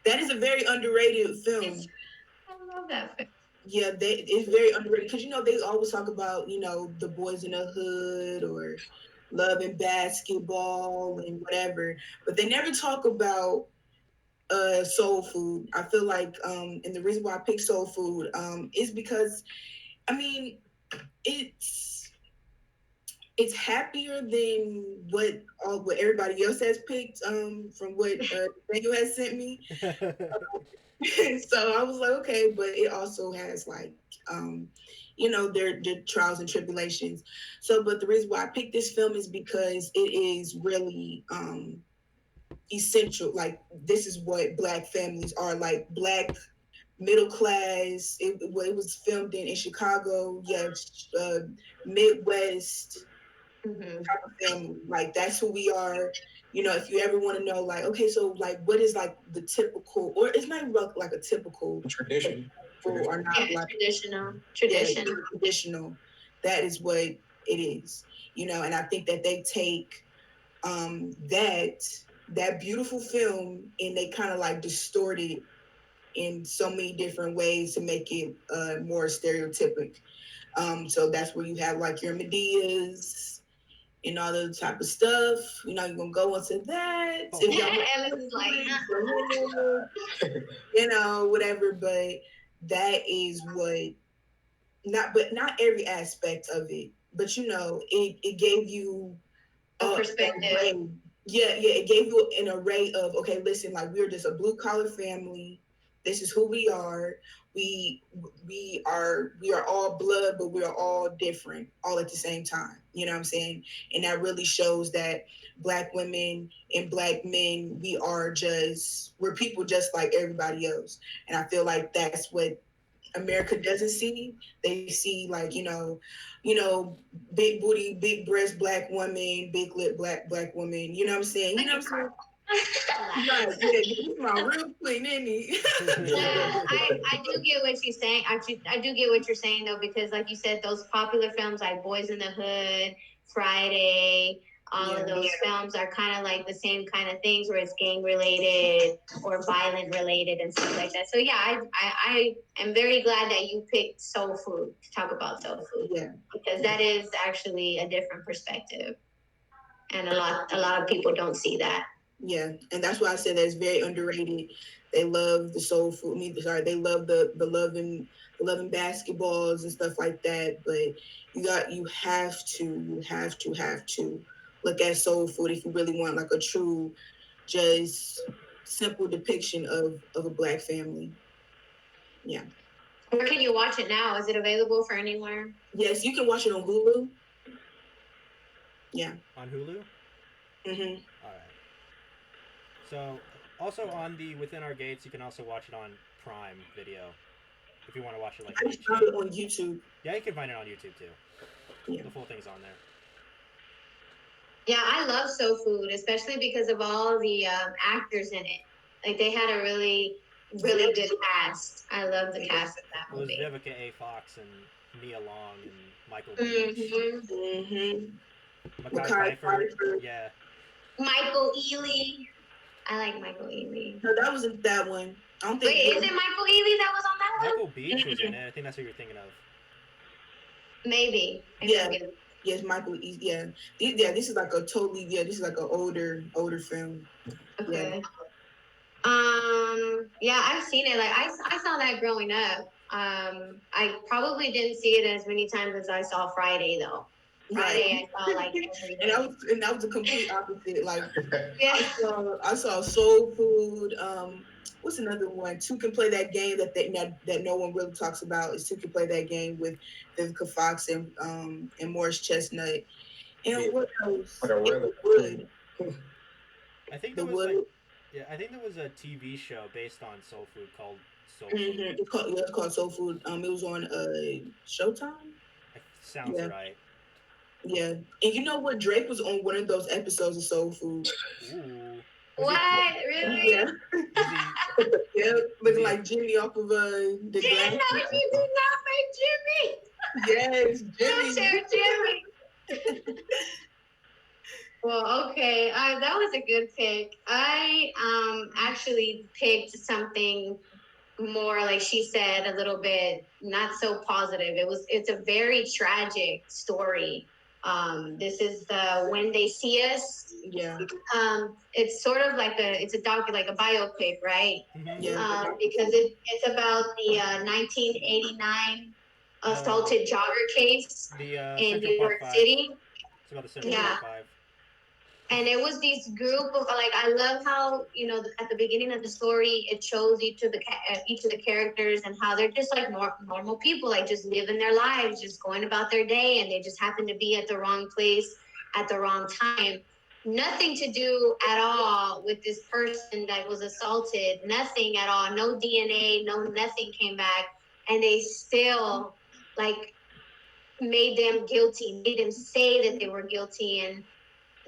That is a very underrated film. I love that film. Yeah, it's very underrated because they always talk about the Boys in the Hood or Love and Basketball and whatever, but they never talk about Soul Food. I feel like and the reason why I picked Soul Food is because I mean, it's happier than what everybody else has picked. From what Daniel has sent me. So I was like, okay, but it also has like, their trials and tribulations. So, but the reason why I picked this film is because it is really essential. Like, this is what Black families are like. Black middle class. It was filmed in Chicago. Yeah, Midwest type of family. Like, that's who we are. If you ever want to know, like, okay, so like, what is like the typical, or it's not like a typical Tradition. or not Yeah, like traditional. traditional. That is what it is. And I think that they take that beautiful film and they kind of like distort it in so many different ways to make it more stereotypic. So that's where you have like your Medeas and all the type of stuff. You're gonna go into that. Oh. If y'all Ellis is like, whatever. But that is what not every aspect of it. But it gave you a perspective. yeah, it gave you an array of, okay, listen, like, we're just a blue collar family. This is who we are. We are all blood, but we are all different, all at the same time. You know what I'm saying? And that really shows that Black women and Black men, we're people just like everybody else. And I feel like that's what America doesn't see. They see, like, big booty, big breast Black woman, big lip Black woman. You know what I'm saying? You know what I'm saying? Right, yeah, he's my real queen, isn't he? I do get what you're saying. Actually, I do get what you're saying though, because like you said, those popular films like Boys in the Hood, Friday, all of those films are kind of like the same kind of things where it's gang related or violent related and stuff like that. So yeah, I am very glad that you picked soul food to talk about soul food. Yeah, because that is actually a different perspective, and a lot of people don't see that. yeah, and that's why I said that it's very underrated. They love the soul food. They love the loving basketballs and stuff like that. But you have to look at soul food if you really want like a true, just simple depiction of a Black family. Yeah. Where can you watch it now? Is it available for anywhere? Yes, you can watch it on Hulu. Yeah. On Hulu? Mm-hmm. All right. So, also on the Within Our Gates, you can also watch it on Prime Video if you want to watch it like I just found it on YouTube. Yeah, you can find it on YouTube too. Yeah. The full thing's on there. Yeah, I love Soul Food, especially because of all the actors in it. Like, they had a really, really good cast. I love the cast of that movie. It was Vivica A. Fox and Nia Long and Michael Beach. Mm-hmm. Mekhi Phifer. Yeah. Michael Ealy. I like Michael Ealy. No, that wasn't that one. I don't think. Wait, is it Michael Ealy that was on that one? Michael Beach was in it. I think that's what you're thinking of. Maybe. Yeah. Yes, Michael Ealy. Yeah. This is like a totally. Yeah, this is like an older film. Okay. Yeah, I've seen it. Like, I saw that growing up. I probably didn't see it as many times as I saw Friday though. Friday, I saw like every day. and that was the complete opposite. Like, yeah. I saw Soul Food. What's another one? Two Can Play That Game that no one really talks about. Is Two Can Play That Game with Vivica Fox and Morris Chestnut. And what else? I think there was I think there was a TV show based on Soul Food called Soul Food. It's called Soul Food. It was on Showtime. Sounds right. Yeah, and you know what? Drake was on one of those episodes of Soul Food. Ooh. What? Really? Yeah. Yeah, looking like Jimmy off of the glass. No, she did not make Jimmy. Yes, Jimmy. Jimmy. Well, okay. That was a good pick. I actually picked something more, like she said, a little bit not so positive. It's a very tragic story. This is the When They See Us. Yeah. It's sort of like it's a biopic, right? Mm-hmm. Yeah. Because it's about the 1989 assaulted jogger case The in Central New Park York 5. City. It's about the Central Yeah. Park 5. And it was these group of like, I love how, you know, at the beginning of the story, it shows each of the characters and how they're just like normal people, like just living their lives, just going about their day, and they just happen to be at the wrong place at the wrong time. Nothing to do at all with this person that was assaulted. Nothing at all. No DNA. No nothing came back, and they still like made them guilty. Made them say that they were guilty. And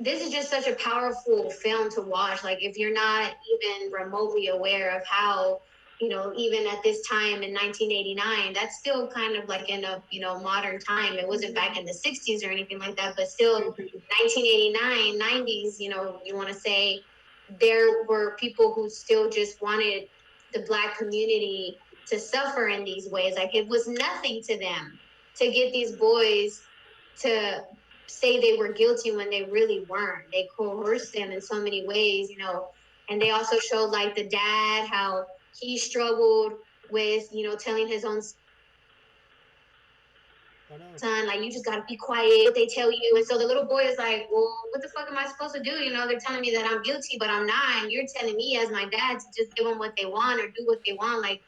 this is just such a powerful film to watch. Like, if you're not even remotely aware of how, you know, even at this time in 1989, that's still kind of like in a, you know, modern time. It wasn't back in the 60s or anything like that, but still 1989, 90s, you know, you want to say there were people who still just wanted the Black community to suffer in these ways. Like, it was nothing to them to get these boys to say they were guilty when they really weren't. They coerced them in so many ways, you know. And they also showed like the dad, how he struggled with, you know, telling his own son, like, you just gotta be quiet, what they tell you. And so the little boy is like, well, what the fuck am I supposed to do? You know, they're telling me that I'm guilty, but I'm not. And you're telling me as my dad to just give them what they want or do what they want. Like,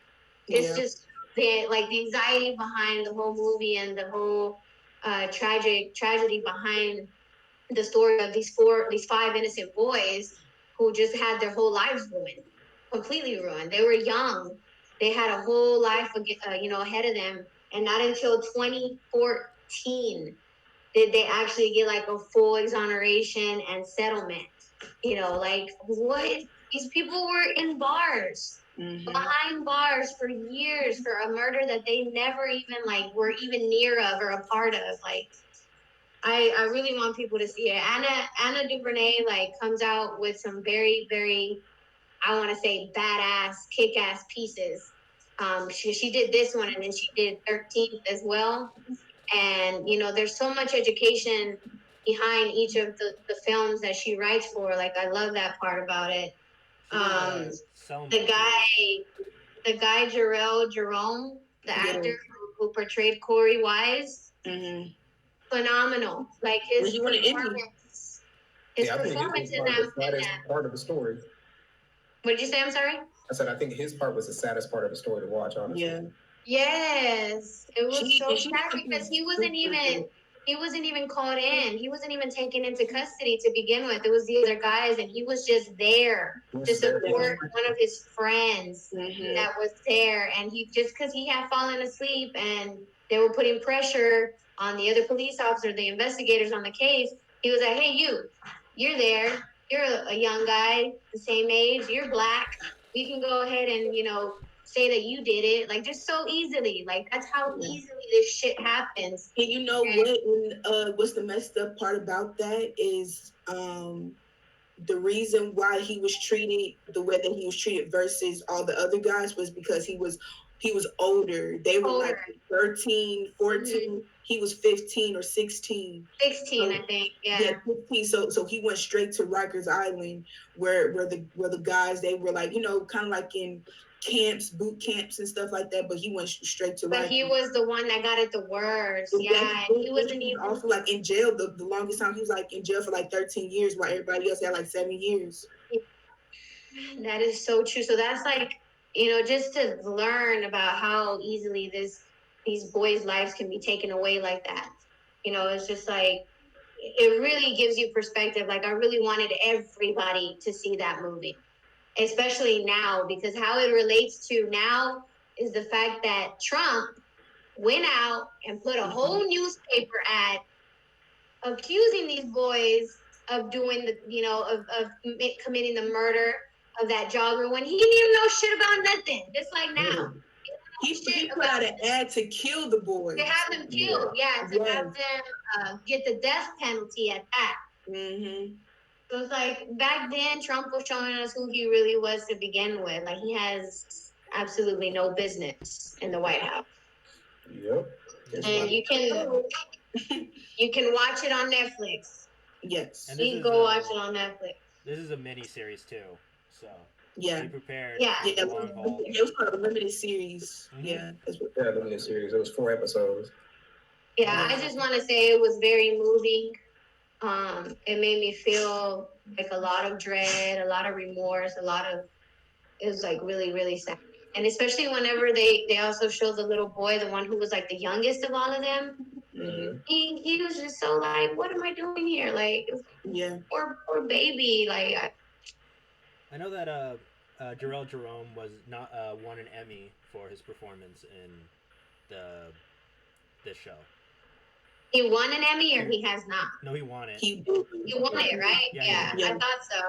it's just the anxiety behind the whole movie and the whole tragedy behind the story of these five innocent boys who just had their whole lives ruined, completely ruined. They were young. They had a whole life, you know, ahead of them. And not until 2014 did they actually get like a full exoneration and settlement. You know, like, what? These people were in bars, behind bars for years for a murder that they never even like were even near of or a part of. Like, I really want people to see it. Anna DuVernay like comes out with some very, very, I want to say, badass, kick-ass pieces. She did this one, and then she did 13th as well. And you know, there's so much education behind each of the films that she writes for. Like, I love that part about it. The guy Jarrell Jerome, the actor who portrayed Corey Wise. Phenomenal. Like, his performance. His performance in that. Part of the story. What did you say? I'm sorry? I said I think his part was the saddest part of the story to watch, honestly. Yeah. Yes. It was so sad because he wasn't even called in. He wasn't even taken into custody to begin with. It was the other guys, and he was just there to support one of his friends that was there. And he, just because he had fallen asleep and they were putting pressure on the other police officer, the investigators on the case, he was like, hey, you're there. You're a young guy, the same age. You're Black. We can go ahead and, you know, say that you did it, like, just so easily. Like, that's how easily this shit happens. And you know what? What's the messed up part about that is the reason why he was treated the way that he was treated versus all the other guys was because he was older. They were like 13, 14. He was 15 or 16. 16, I think. Yeah. 15. So he went straight to Rikers Island where the guys, they were like, you know, kind of like in camps, boot camps and stuff like that, but he went straight to Rikers. But he was the one that got it the worst. Yeah. He wasn't even also like in jail the longest time. He was like in jail for like 13 years while everybody else had like 7 years. That is so true. So that's like, you know, just to learn about how easily these boys' lives can be taken away like that. You know, it's just like, it really gives you perspective. Like, I really wanted everybody to see that movie, especially now, because how it relates to now is the fact that Trump went out and put a whole newspaper ad accusing these boys of doing the, you know, of committing the murder of that jogger when he didn't even know shit about nothing. Just like now. He put out an ad to kill the boys. To have them killed, to have them get the death penalty at that. So it's like, back then, Trump was showing us who he really was to begin with. Like, he has absolutely no business in the White House. Yep. And you can watch it on Netflix. Yes. You can go watch it on Netflix. This is a mini series too, so. Yeah. Be prepared Yeah. for the long haul. It was called a limited series. Mhm. Yeah, that's what. Yeah, limited series. It was 4 episodes. Yeah, I just want to say it was very moving. It made me feel like a lot of dread, a lot of remorse, it was like really, really sad. And especially whenever they also showed the little boy, the one who was like the youngest of all of them. Mm-hmm. He was just so like, what am I doing here? Like, Yeah. poor baby. Like, I know that Jarrell Jerome was not won an Emmy for his performance in this show. he won an Emmy or he has not? No, he won it. He won it, right? Yeah, I thought so.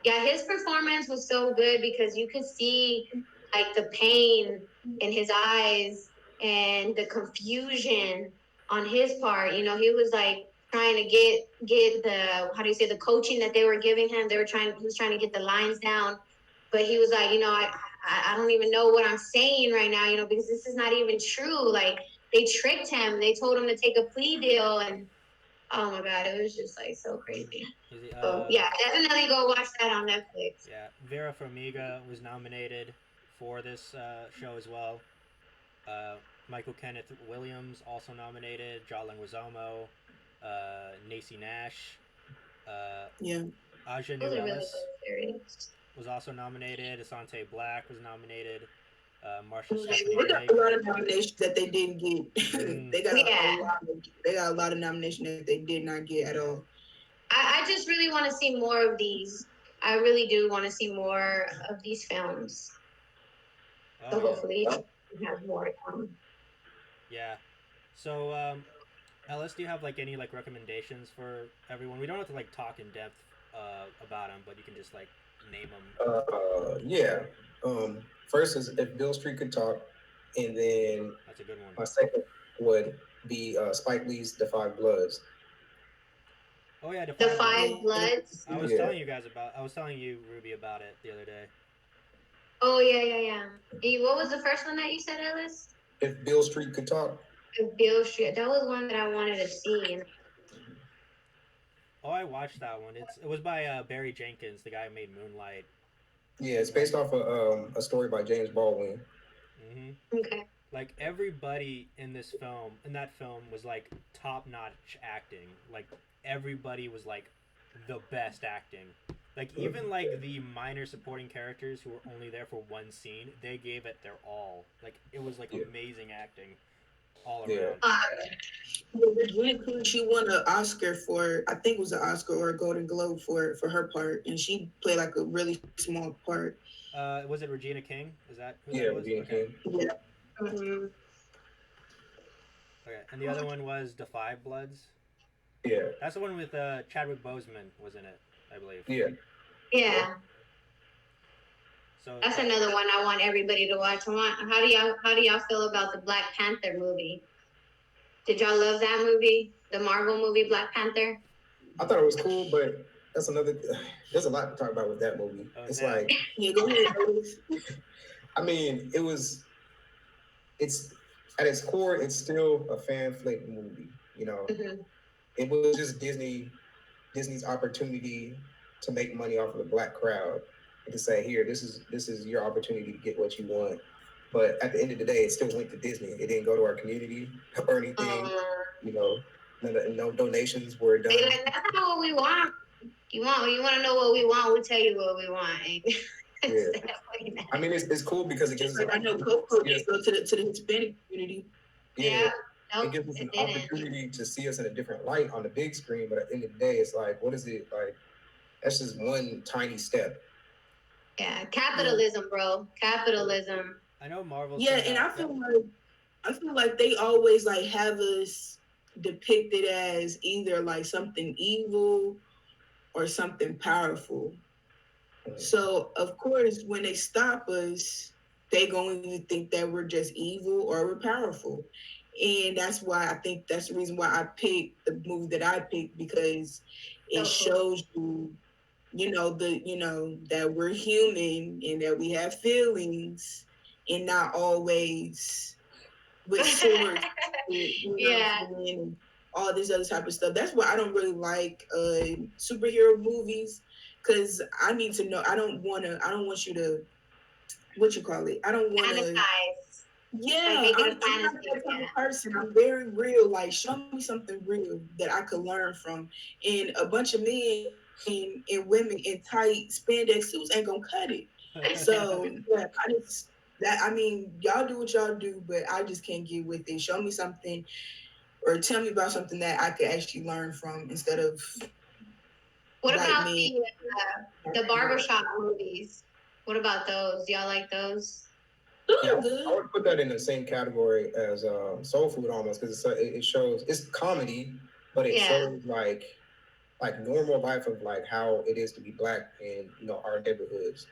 Yeah, his performance was so good because you could see like the pain in his eyes and the confusion on his part. You know, he was like trying to get the, how do you say, the coaching that they were giving him. He was trying to get the lines down, but he was like, you know, I don't even know what I'm saying right now, you know, because this is not even true. Like, they tricked him. They told him to take a plea deal, and oh my god, it was just like so crazy. So yeah, definitely go watch that on Netflix. Yeah, Vera Farmiga was nominated for this show as well. Michael Kenneth Williams also nominated. John Leguizamo, Nacy Nash, Aja Those are really Nurelis good series. was also nominated. Asante Black was nominated. Marsha They Stephanie got Lake. a lot of nominations that they didn't get. Mm. They got a lot of nominations that they did not get at all. I just really want to see more of these. I really do want to see more of these films. Oh, So yeah. hopefully we have more to come. Yeah. So, Ellis, do you have like any like recommendations for everyone? We don't have to like talk in depth about them, but you can just like name them. Yeah. First is If Bill Street Could Talk, and then That's a good one. my second would be Spike Lee's The Five Bloods. Oh yeah, The Five Bloods. I was telling you, Ruby, about it the other day. Oh yeah. What was the first one that you said, Ellis? If Bill Street Could Talk. If Bill Street. That was one that I wanted to see. Oh, I watched that one. It was by Barry Jenkins, the guy who made Moonlight. Yeah, it's based off a story by James Baldwin. Mm-hmm. Okay. Like everybody in that film was like top-notch acting. Like everybody was like the best acting. Like even like the minor supporting characters who were only there for one scene, they gave it their all. Like it was like amazing acting all around. She won an Oscar for, I think it was an Oscar or a Golden Globe for her part, and she played like a really small part. Was it Regina King? Is that who that was? Regina King. Yeah. Mm-hmm. Okay, and the other one was The Five Bloods. Yeah. That's the one with Chadwick Boseman was in it, I believe. Yeah. So that's another one I want everybody to watch. How do y'all feel about the Black Panther movie? Did y'all love that movie? The Marvel movie Black Panther? I thought it was cool, but there's a lot to talk about with that movie. It's like, go ahead. I mean, it's at its core, it's still a fan flick movie. You know, It was just Disney's opportunity to make money off of the black crowd and to say, here, this is your opportunity to get what you want. But at the end of the day, it still went to Disney. It didn't go to our community or anything. No donations were done. That's not what we want. You want to know what we want? We'll tell you what we want. Yeah. I mean, it's cool because it gives us. I know Coco did go to the Hispanic community. Yeah. It gives us an opportunity to see us in a different light on the big screen. But at the end of the day, it's like, what is it like? That's just one tiny step. Yeah, capitalism, bro. Capitalism. I know Marvel. Yeah, and I feel like they always like have us depicted as either like something evil or something powerful. So of course, when they stop us, they going to think that we're just evil or we're powerful. And that's why I think that's the reason why I picked the movie that I picked, because it shows you, that we're human and that we have feelings and not always with swords, and all this other type of stuff. That's why I don't really like superhero movies, because I need to know. I don't want you to, what you call it? I don't want to. Fantasize. Yeah, Like, make it a I'm not fantasy, that type yeah. of person. I'm very real. Like, show me something real that I could learn from. And a bunch of men and women in tight spandex suits ain't gonna cut it. So yeah, I mean, y'all do what y'all do, but I just can't get with it. Show me something, or tell me about something that I could actually learn from instead of What white about men. the barbershop movies? What about those? Do y'all like those? Yeah, Good. I would put that in the same category as soul food almost, because it shows, it's comedy, but it Yeah. shows like normal life of like how it is to be black in our neighborhoods.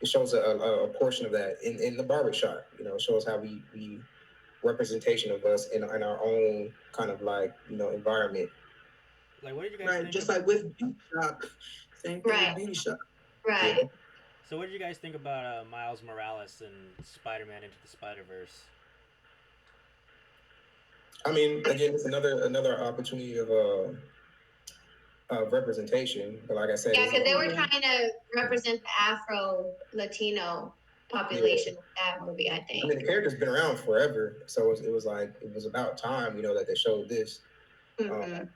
It shows a portion of that in the barbershop. It shows how we representation of us in our own kind of like environment. Like, what did you guys Right, think? just like with beauty shop. Same thing Right. with beauty shop. Right. Yeah. So, what did you guys think about Miles Morales and Spider-Man Into the Spider-Verse? I mean, again, it's another opportunity of representation. But like I said, Yeah, it's because they were Yeah. trying to represent the Afro Latino population with that movie, I I think. mean, the character's been around forever, so it was about time, that they showed this. Mhm.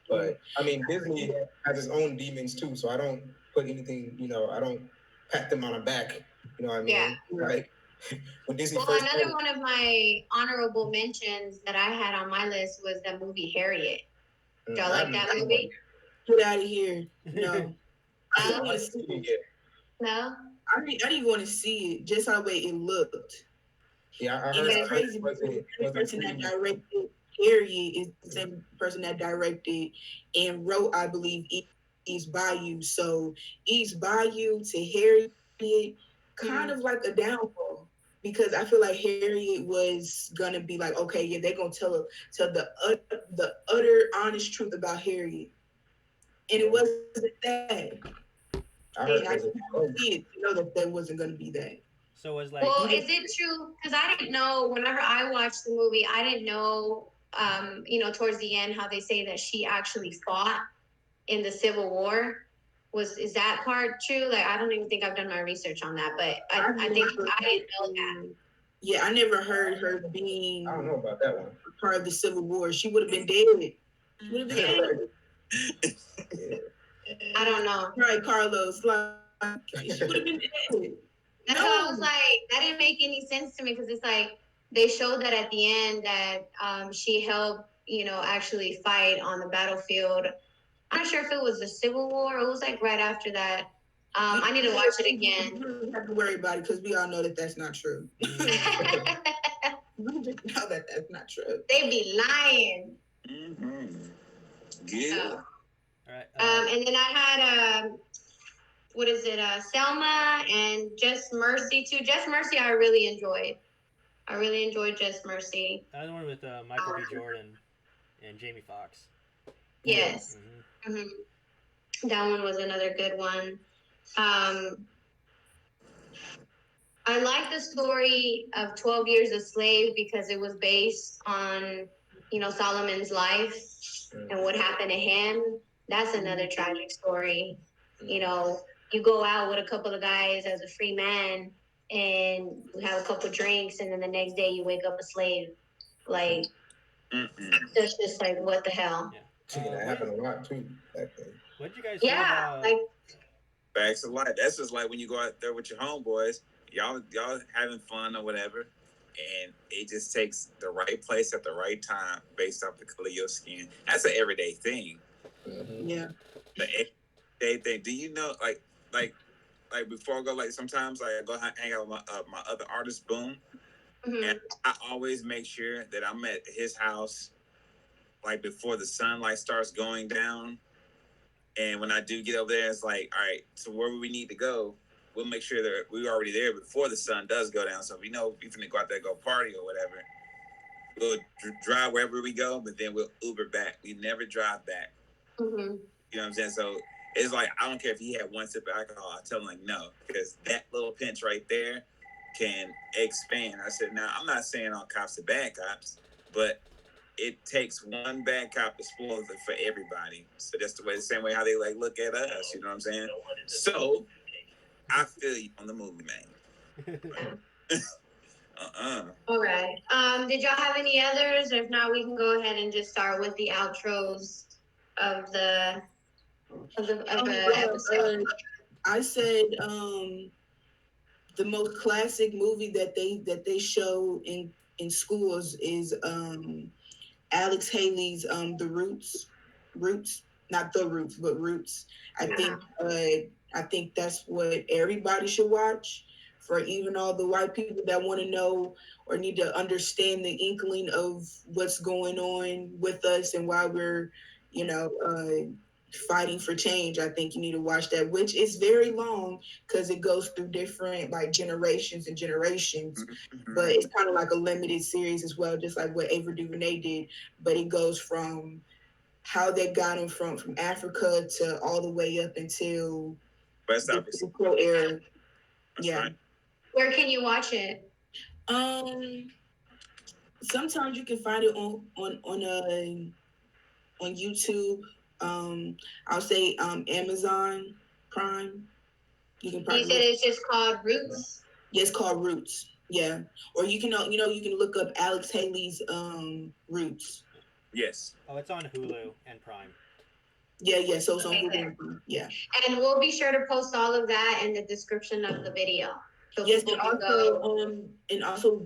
But I mean, Disney has its own demons too, so I don't put anything, I don't pat them on the back. You know what I mean? Yeah. Like when Disney Well, first another started, one of my honorable mentions that I had on my list was the movie Harriet. Do y'all like that movie? Get out of here. No. I didn't No? want to see it. No? I didn't even want to see it, just how the way it looked. Yeah, I And heard it's it crazy because the person that directed Harriet is the same person that directed and wrote, I believe, East Bayou. So East Bayou to Harriet, kind of like a downfall. Because I feel like Harriet was gonna be like, okay, yeah, they're gonna tell the utter honest truth about Harriet, and it wasn't that. I heard And I didn't see it to know that wasn't gonna be that. So, was like, Well, is it true? Because I didn't know, whenever I watched the movie, I didn't know, towards the end how they say that she actually fought in the Civil War. Is that part true? Like, I don't even think I've done my research on that, but I think I didn't know that. Yeah, I never heard her being I don't know about that one. part of the Civil War. She would have been dead. She would have been dead. I don't know. Right, Carlos. Like, she would have been dead. That's why I was like, that didn't make any sense to me, because it's like they showed that at the end that she helped, actually fight on the battlefield. I'm not sure if it was the Civil War or it was like right after that. I need to watch it again. You don't have to worry about it because we all know that that's not true. We just know that that's not true. They be lying. Mm-hmm. Yeah. all right, And then I had Selma and Just Mercy too. Just Mercy, I really enjoyed. I really enjoyed Just Mercy. another one with Michael B. Jordan and Jamie Foxx. Yes. Mm-hmm. That one was another good one. I like the story of 12 Years a Slave because it was based on, Solomon's life and what happened to him. That's another tragic story. You go out with a couple of guys as a free man and you have a couple drinks and then the next day you wake up a slave. Like, that's just like, what the hell? Yeah. That happened a lot too back then. What did you guys feel about? Like, Facts of life. That's just like when you go out there with your homeboys, y'all having fun or whatever, and it just takes the right place at the right time based off the color of your skin. That's an everyday thing. Mm-hmm. Yeah. The everyday thing. Do you know, like before I go, like sometimes I go hang out with my other artist, Boom, and I always make sure that I'm at his house like before the sunlight starts going down. And when I do get over there, it's like, all right, so where we need to go, we'll make sure that we're already there before the sun does go down. So if we know we're going to go out there, go party or whatever, we'll drive wherever we go, but then we'll Uber back. We never drive back. Mm-hmm. You know what I'm saying? So it's like, I don't care if he had one sip of alcohol. I tell him, like, no, because that little pinch right there can expand. I said, now, I'm not saying all cops are bad cops, but it takes one bad cop to spoil it for everybody. So that's the same way how they like look at us. You know what I'm saying? So I feel you on the movie, man. All right. Did y'all have any others? If not, we can go ahead and just start with the outros of the episode. I said the most classic movie that they show in schools is Alex Haley's The Roots, not The Roots, but Roots. I think that's what everybody should watch, for even all the white people that want to know or need to understand the inkling of what's going on with us and why we're, fighting for change. I think you need to watch that, which is very long because it goes through different like generations and generations. But it's kind of like a limited series as well, just like what Ava DuVernay did. But it goes from how they got him from Africa to all the way up until West the Africa era. That's Yeah. right. Where can you watch it? Sometimes you can find it on YouTube. I'll say Amazon Prime. You can You probably said it's just called Roots. Yeah, it's called Roots. Yeah, or you can you can look up Alex Haley's Roots. Yes. Oh, it's on Hulu and Prime. Yeah. So it's on Okay, Hulu and Prime. Yeah. And we'll be sure to post all of that in the description of the video. So Yes, people and can go. also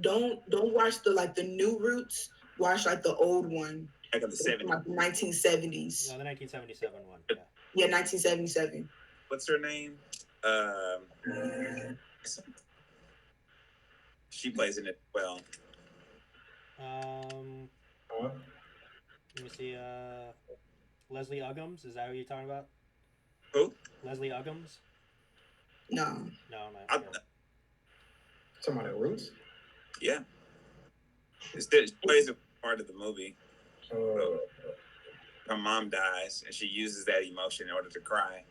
don't watch the new Roots. Watch like the old one. Back in the 70s. Like 1970s. No, the 1977 one. Yeah, 1977. What's her name? She plays in it well. Let me see. Leslie Uggams. Is that who you're talking about? Who? Leslie Uggams. No. No. Talking about Roots? Yeah. She plays a part of the movie. Her mom dies, and she uses that emotion in order to cry.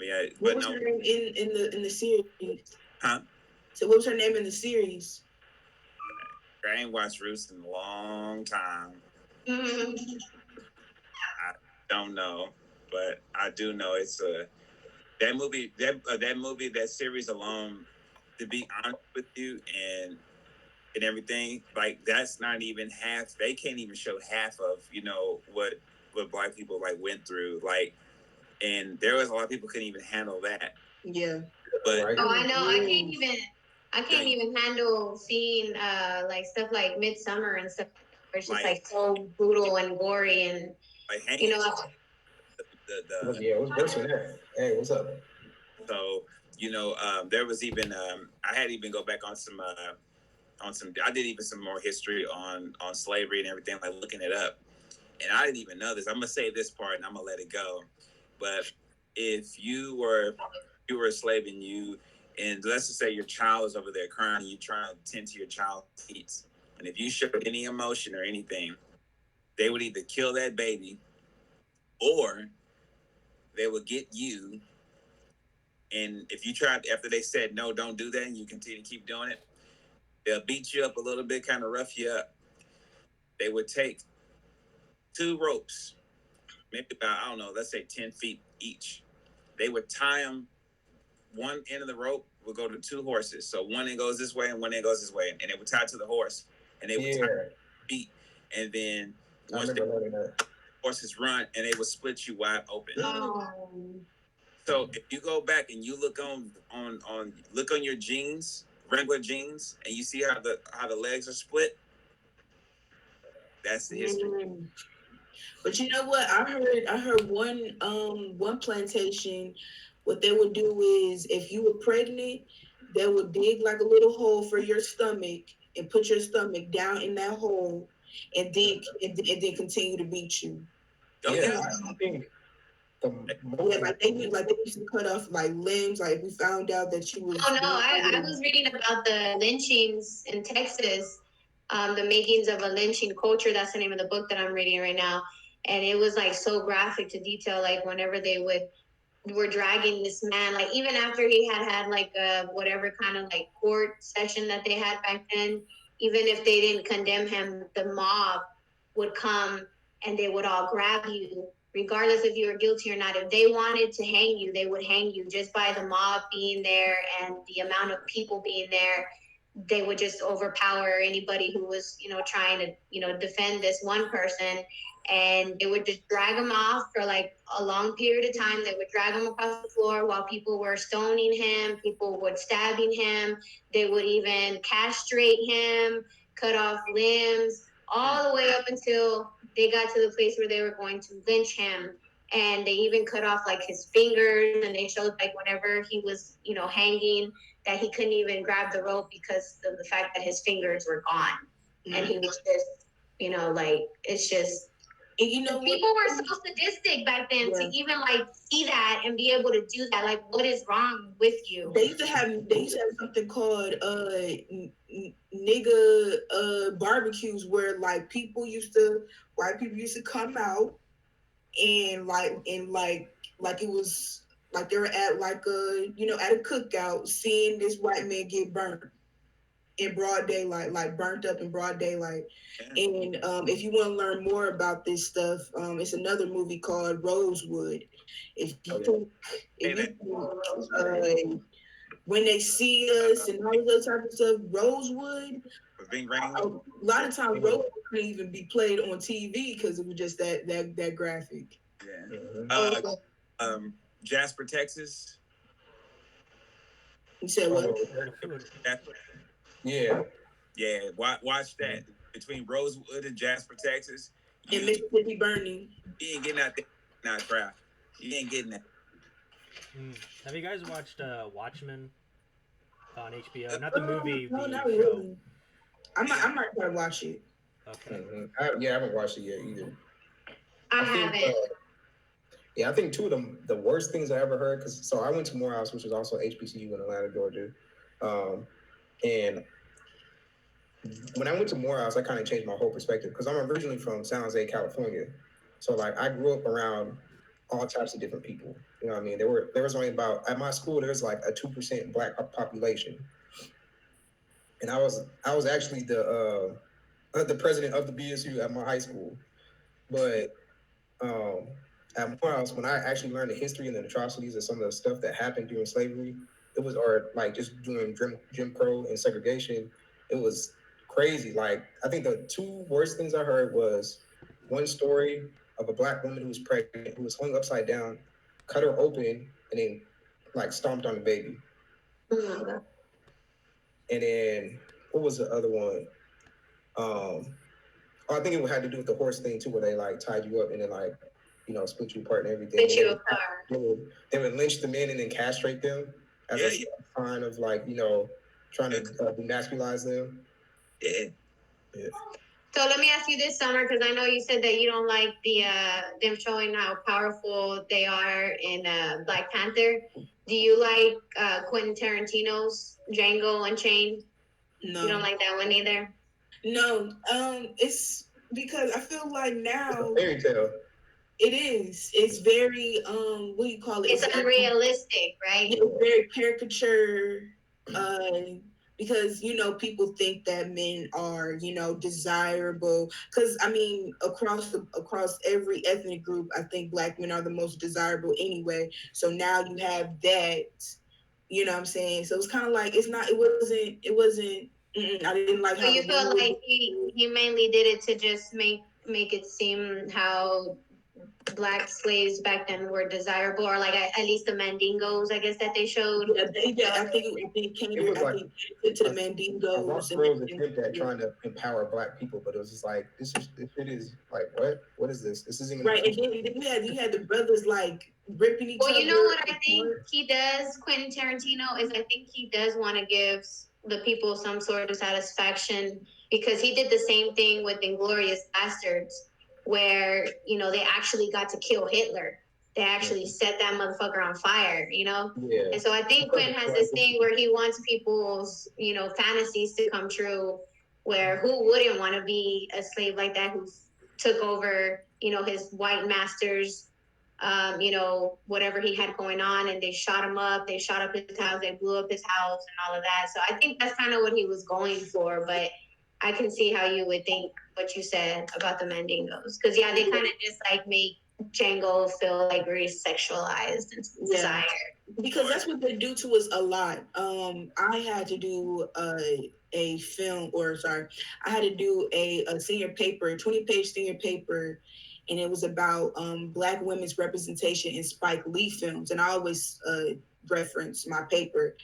Yeah, what was her name in the series? Huh? So what was her name in the series? I ain't watched Roots in a long time. Mm-hmm. I don't know, but I do know it's that movie, that series alone. To be honest with you, and everything, like that's not even half. They can't even show half of what Black people like went through. Like, and there was a lot of people couldn't even handle that. Yeah. But I know. I can't even handle seeing like stuff like Midsummer and stuff. Where it's just like so brutal and gory and like what's worse than that? Hey, what's up? So there was even I had to even go back on some I did even some more history on slavery and everything, like looking it up, and I didn't even know this. I'm gonna say this part and I'm gonna let it go. But if you were a slave and let's just say your child is over there crying, and you try to tend to your child's needs, and if you showed any emotion or anything, they would either kill that baby or they would get you. And if you tried, after they said no, don't do that, and you continue to keep doing it, they'll beat you up a little bit, kind of rough you up. They would take 2 ropes, maybe about, I don't know, let's say 10 feet each. They would tie them. One end of the rope would go to 2 horses. So one end goes this way and one end goes this way. And they would tie it to the horse. And they would tie their feet. And then once the horses run, and they would split you wide open. So if you go back and you look on your jeans, regular jeans, and you see how the legs are split, that's the history. But you know what? I heard one plantation, what they would do is if you were pregnant, they would dig like a little hole for your stomach and put your stomach down in that hole and then continue to beat you. Oh yeah. I think like they used to cut off like limbs. Like we found out that she was. Oh no, I was reading about the lynchings in Texas, the makings of a lynching culture. That's the name of the book that I'm reading right now, and it was like so graphic to detail. Like whenever they were dragging this man, like even after he had like whatever kind of like court session that they had back then, even if they didn't condemn him, the mob would come and they would all grab you, regardless if you were guilty or not. If they wanted to hang you, they would hang you just by the mob being there and the amount of people being there. They would just overpower anybody who was, trying to, defend this one person. And they would just drag him off for like a long period of time. They would drag him across the floor while people were stoning him. People would stabbing him. They would even castrate him, cut off limbs, all the way up until they got to the place where they were going to lynch him. And they even cut off like his fingers, and they showed like whenever he was, hanging, that he couldn't even grab the rope because of the fact that his fingers were gone. Mm-hmm. And he was just, like, it's just, and people were so sadistic back then to even like see that and be able to do that. Like, what is wrong with you? They used to have something called nigga barbecues where like white people used to come out and like it was like they were at like at a cookout seeing this white man get burnt in broad daylight, like burnt up in broad daylight. And if you want to learn more about this stuff, it's another movie called Rosewood. When They See Us and all this other type of stuff, Rosewood. A lot of times, Rosewood couldn't even be played on TV because it was just that graphic. Yeah. Jasper, Texas. You said what? Yeah. Watch that. Between Rosewood and Jasper, Texas. And Mississippi Burning. You ain't getting out there. Not crap. You ain't getting that. Have you guys watched Watchmen on HBO? Not the movie, no, the not show. Really. I might try to watch it. Okay. I haven't watched it yet either. I haven't. I think two of the worst things I ever heard, so I went to Morehouse, which is also HBCU in Atlanta, Georgia. And when I went to Morehouse, I kind of changed my whole perspective because I'm originally from San Jose, California. So like I grew up around all types of different people. You know what I mean? There was only at my school, there was like a 2% Black population. And I was actually the president of the BSU at my high school. But at Morehouse, when I actually learned the history and the atrocities of some of the stuff that happened during slavery, or like just during Jim Crow and segregation, it was crazy. Like, I think the two worst things I heard was one story of a Black woman who was pregnant, who was hung upside down, cut her open, and then like stomped on the baby. Mm-hmm. And then what was the other one? I think it had to do with the horse thing too, where they like tied you up and then like, split you apart and everything. Split you apart. They would lynch the men and then castrate them as a sign of like, trying to demasculize them. Yeah. So let me ask you this, Summer, because I know you said that you don't like them showing how powerful they are in Black Panther. Do you like Quentin Tarantino's Django Unchained? No. You don't like that one either? No. It's because I feel like now fairy tale. It is. It's very what do you call it? It's unrealistic, right? It's very caricature. Because people think that men are desirable. Because I mean, across every ethnic group, I think Black men are the most desirable anyway. So now you have that. You know what I'm saying? So it's kind of like it wasn't. I didn't like. So you feel like he mainly did it to just make it seem how Black slaves back then were desirable, or like at least the Mandingos, I guess, that they showed. I think it came to the Mandingos. Rock's attempt at trying to empower Black people, but it was just like this is like what is this? This isn't right. And then you had the brothers like ripping each other. Well, you know what I think he does, Quentin Tarantino, is I think he does want to give the people some sort of satisfaction, because he did the same thing with Inglourious Bastards, where, they actually got to kill Hitler. They actually set that motherfucker on fire, Yeah. And so I think Quentin has this thing where he wants people's, fantasies to come true, where who wouldn't want to be a slave like that who took over, his white masters, whatever he had going on, and they shot him up. They shot up his house. They blew up his house and all of that. So I think that's kind of what he was going for. But I can see how you would think what you said about the Mandingos. Because, yeah, they kind of just like make Django feel like very sexualized and desired. Because that's what they do to us a lot. I had to do a film, or sorry, I had to do a senior paper, 20-page senior paper, and it was about Black women's representation in Spike Lee films. And I always reference my paper.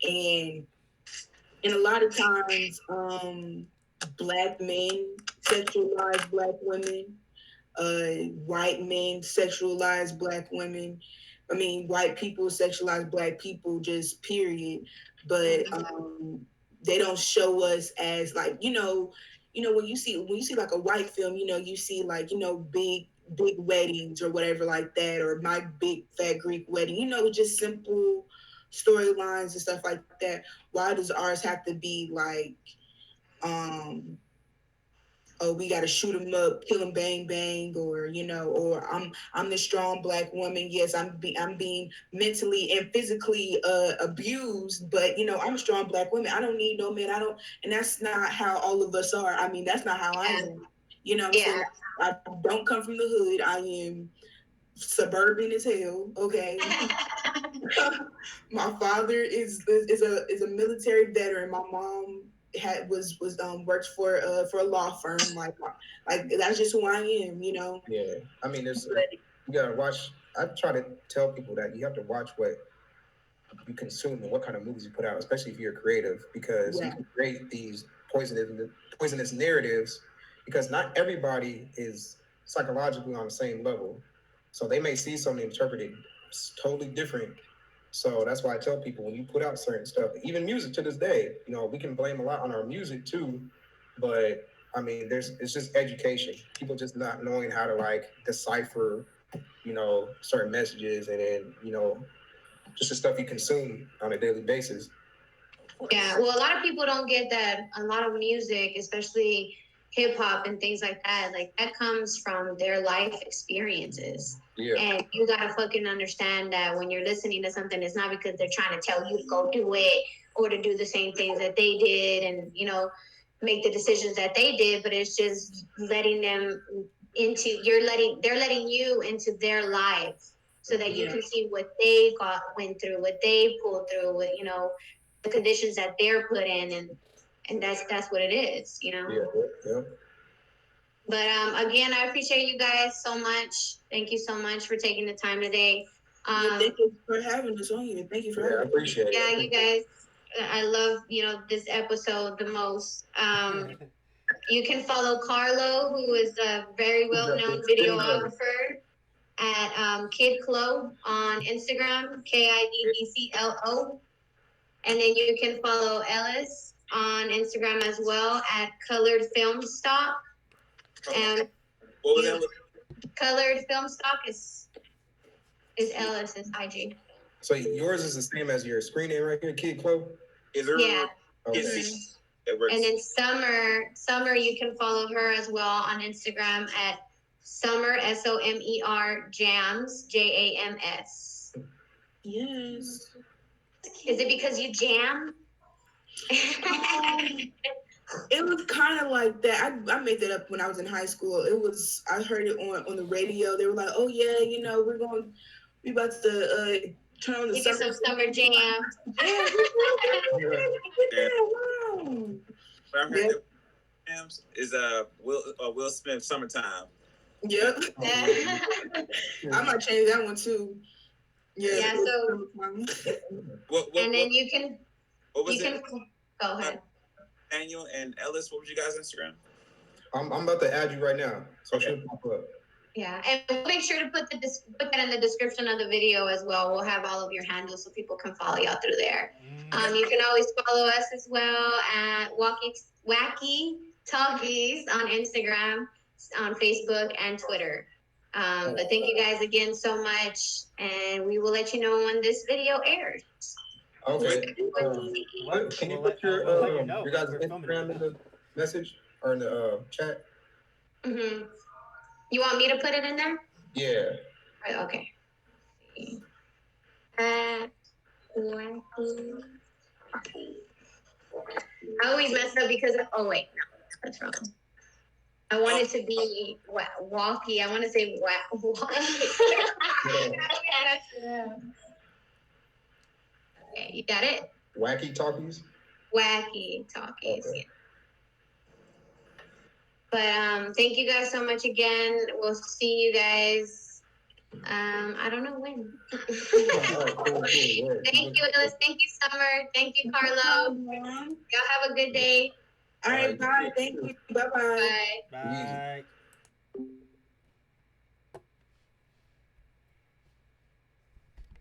And a lot of times, Black men sexualize Black women, white men sexualize Black women. I mean, white people sexualize Black people, just period. But they don't show us as like, when you see like a white film, you see like, big weddings or whatever like that, or My Big Fat Greek Wedding, just simple storylines and stuff like that. Why does ours have to be like, oh, we got to shoot him up, kill him, bang bang, or or I'm the strong Black woman. Yes, I'm being mentally and physically abused, but I'm a strong Black woman. I don't need no man. I don't, and that's not how all of us are. I mean, that's not how I am. I'm saying? I don't come from the hood. I am suburban as hell. Okay. My father is a military veteran. My mom works for a law firm. Like that's just who I am. Yeah, I mean, you gotta watch. I try to tell people that you have to watch what you consume and what kind of movies you put out, especially if you're creative, because you can create these poisonous narratives, because not everybody is psychologically on the same level. So they may see something interpreted totally different. So that's why I tell people, when you put out certain stuff, even music to this day, we can blame a lot on our music too, but I mean, it's just education. People just not knowing how to like decipher, certain messages, and then, just the stuff you consume on a daily basis. Yeah, well, a lot of people don't get that. A lot of music, especially hip hop and things like that comes from their life experiences. Yeah. And you gotta fucking understand that when you're listening to something, it's not because they're trying to tell you to go do it or to do the same things that they did and, make the decisions that they did, but it's just letting them they're letting you into their life so that you can see what they went through, what they pulled through, what, the conditions that they're put in, and that's what it is. Yeah. But again, I appreciate you guys so much. Thank you so much for taking the time today. Thank you for having us on here. Thank you for having us. I appreciate it. Yeah, you guys, I love this episode the most. You can follow Carlo, who is a very well-known videographer, at Kid Clo on Instagram, KIDBCLO. And then you can follow Ellis on Instagram as well at Colored Film Stock. And what was that? Colored Film Stock is Ellis's IG. So yours is the same as your screen name right here, Kid Clo? Is there? Yeah. Okay. Mm-hmm. And then Summer, you can follow her as well on Instagram at Summer SOMER Jams JAMS. Yes. Is it because you jam? It was kind of like that. I made that up when I was in high school. I heard it on the radio. They were like, "Oh yeah, we about to turn on the summer jam." What I heard jams is Will Smith Summertime. Yep. I might change that one too. Yeah. So. And then you can. What was it? Go ahead. Nathaniel and Ellis, what was you guys' Instagram? I'm about to add you right now, so okay. She'll pop up. Yeah, and we'll make sure to put that in the description of the video as well. We'll have all of your handles so people can follow y'all through there. You can always follow us as well at Wacky Talkies on Instagram, on Facebook, and Twitter. But thank you guys again so much, and we will let you know when this video airs. Okay. Can you put your guys' Instagram in the message or in the chat? Mm-hmm. You want me to put it in there? Yeah. Okay. I always mess up because of, That's wrong. I want it to be walkie. I want to say walkie. Okay, you got it? Wacky Talkies? Wacky Talkies. Okay. Yeah. But thank you guys so much again. We'll see you guys. I don't know when. Cool. Thank you, Ellis. Thank you, Summer. Thank you, Carlo. Y'all have a good day. All right, bye. Thank you. Bye-bye. Bye. Bye.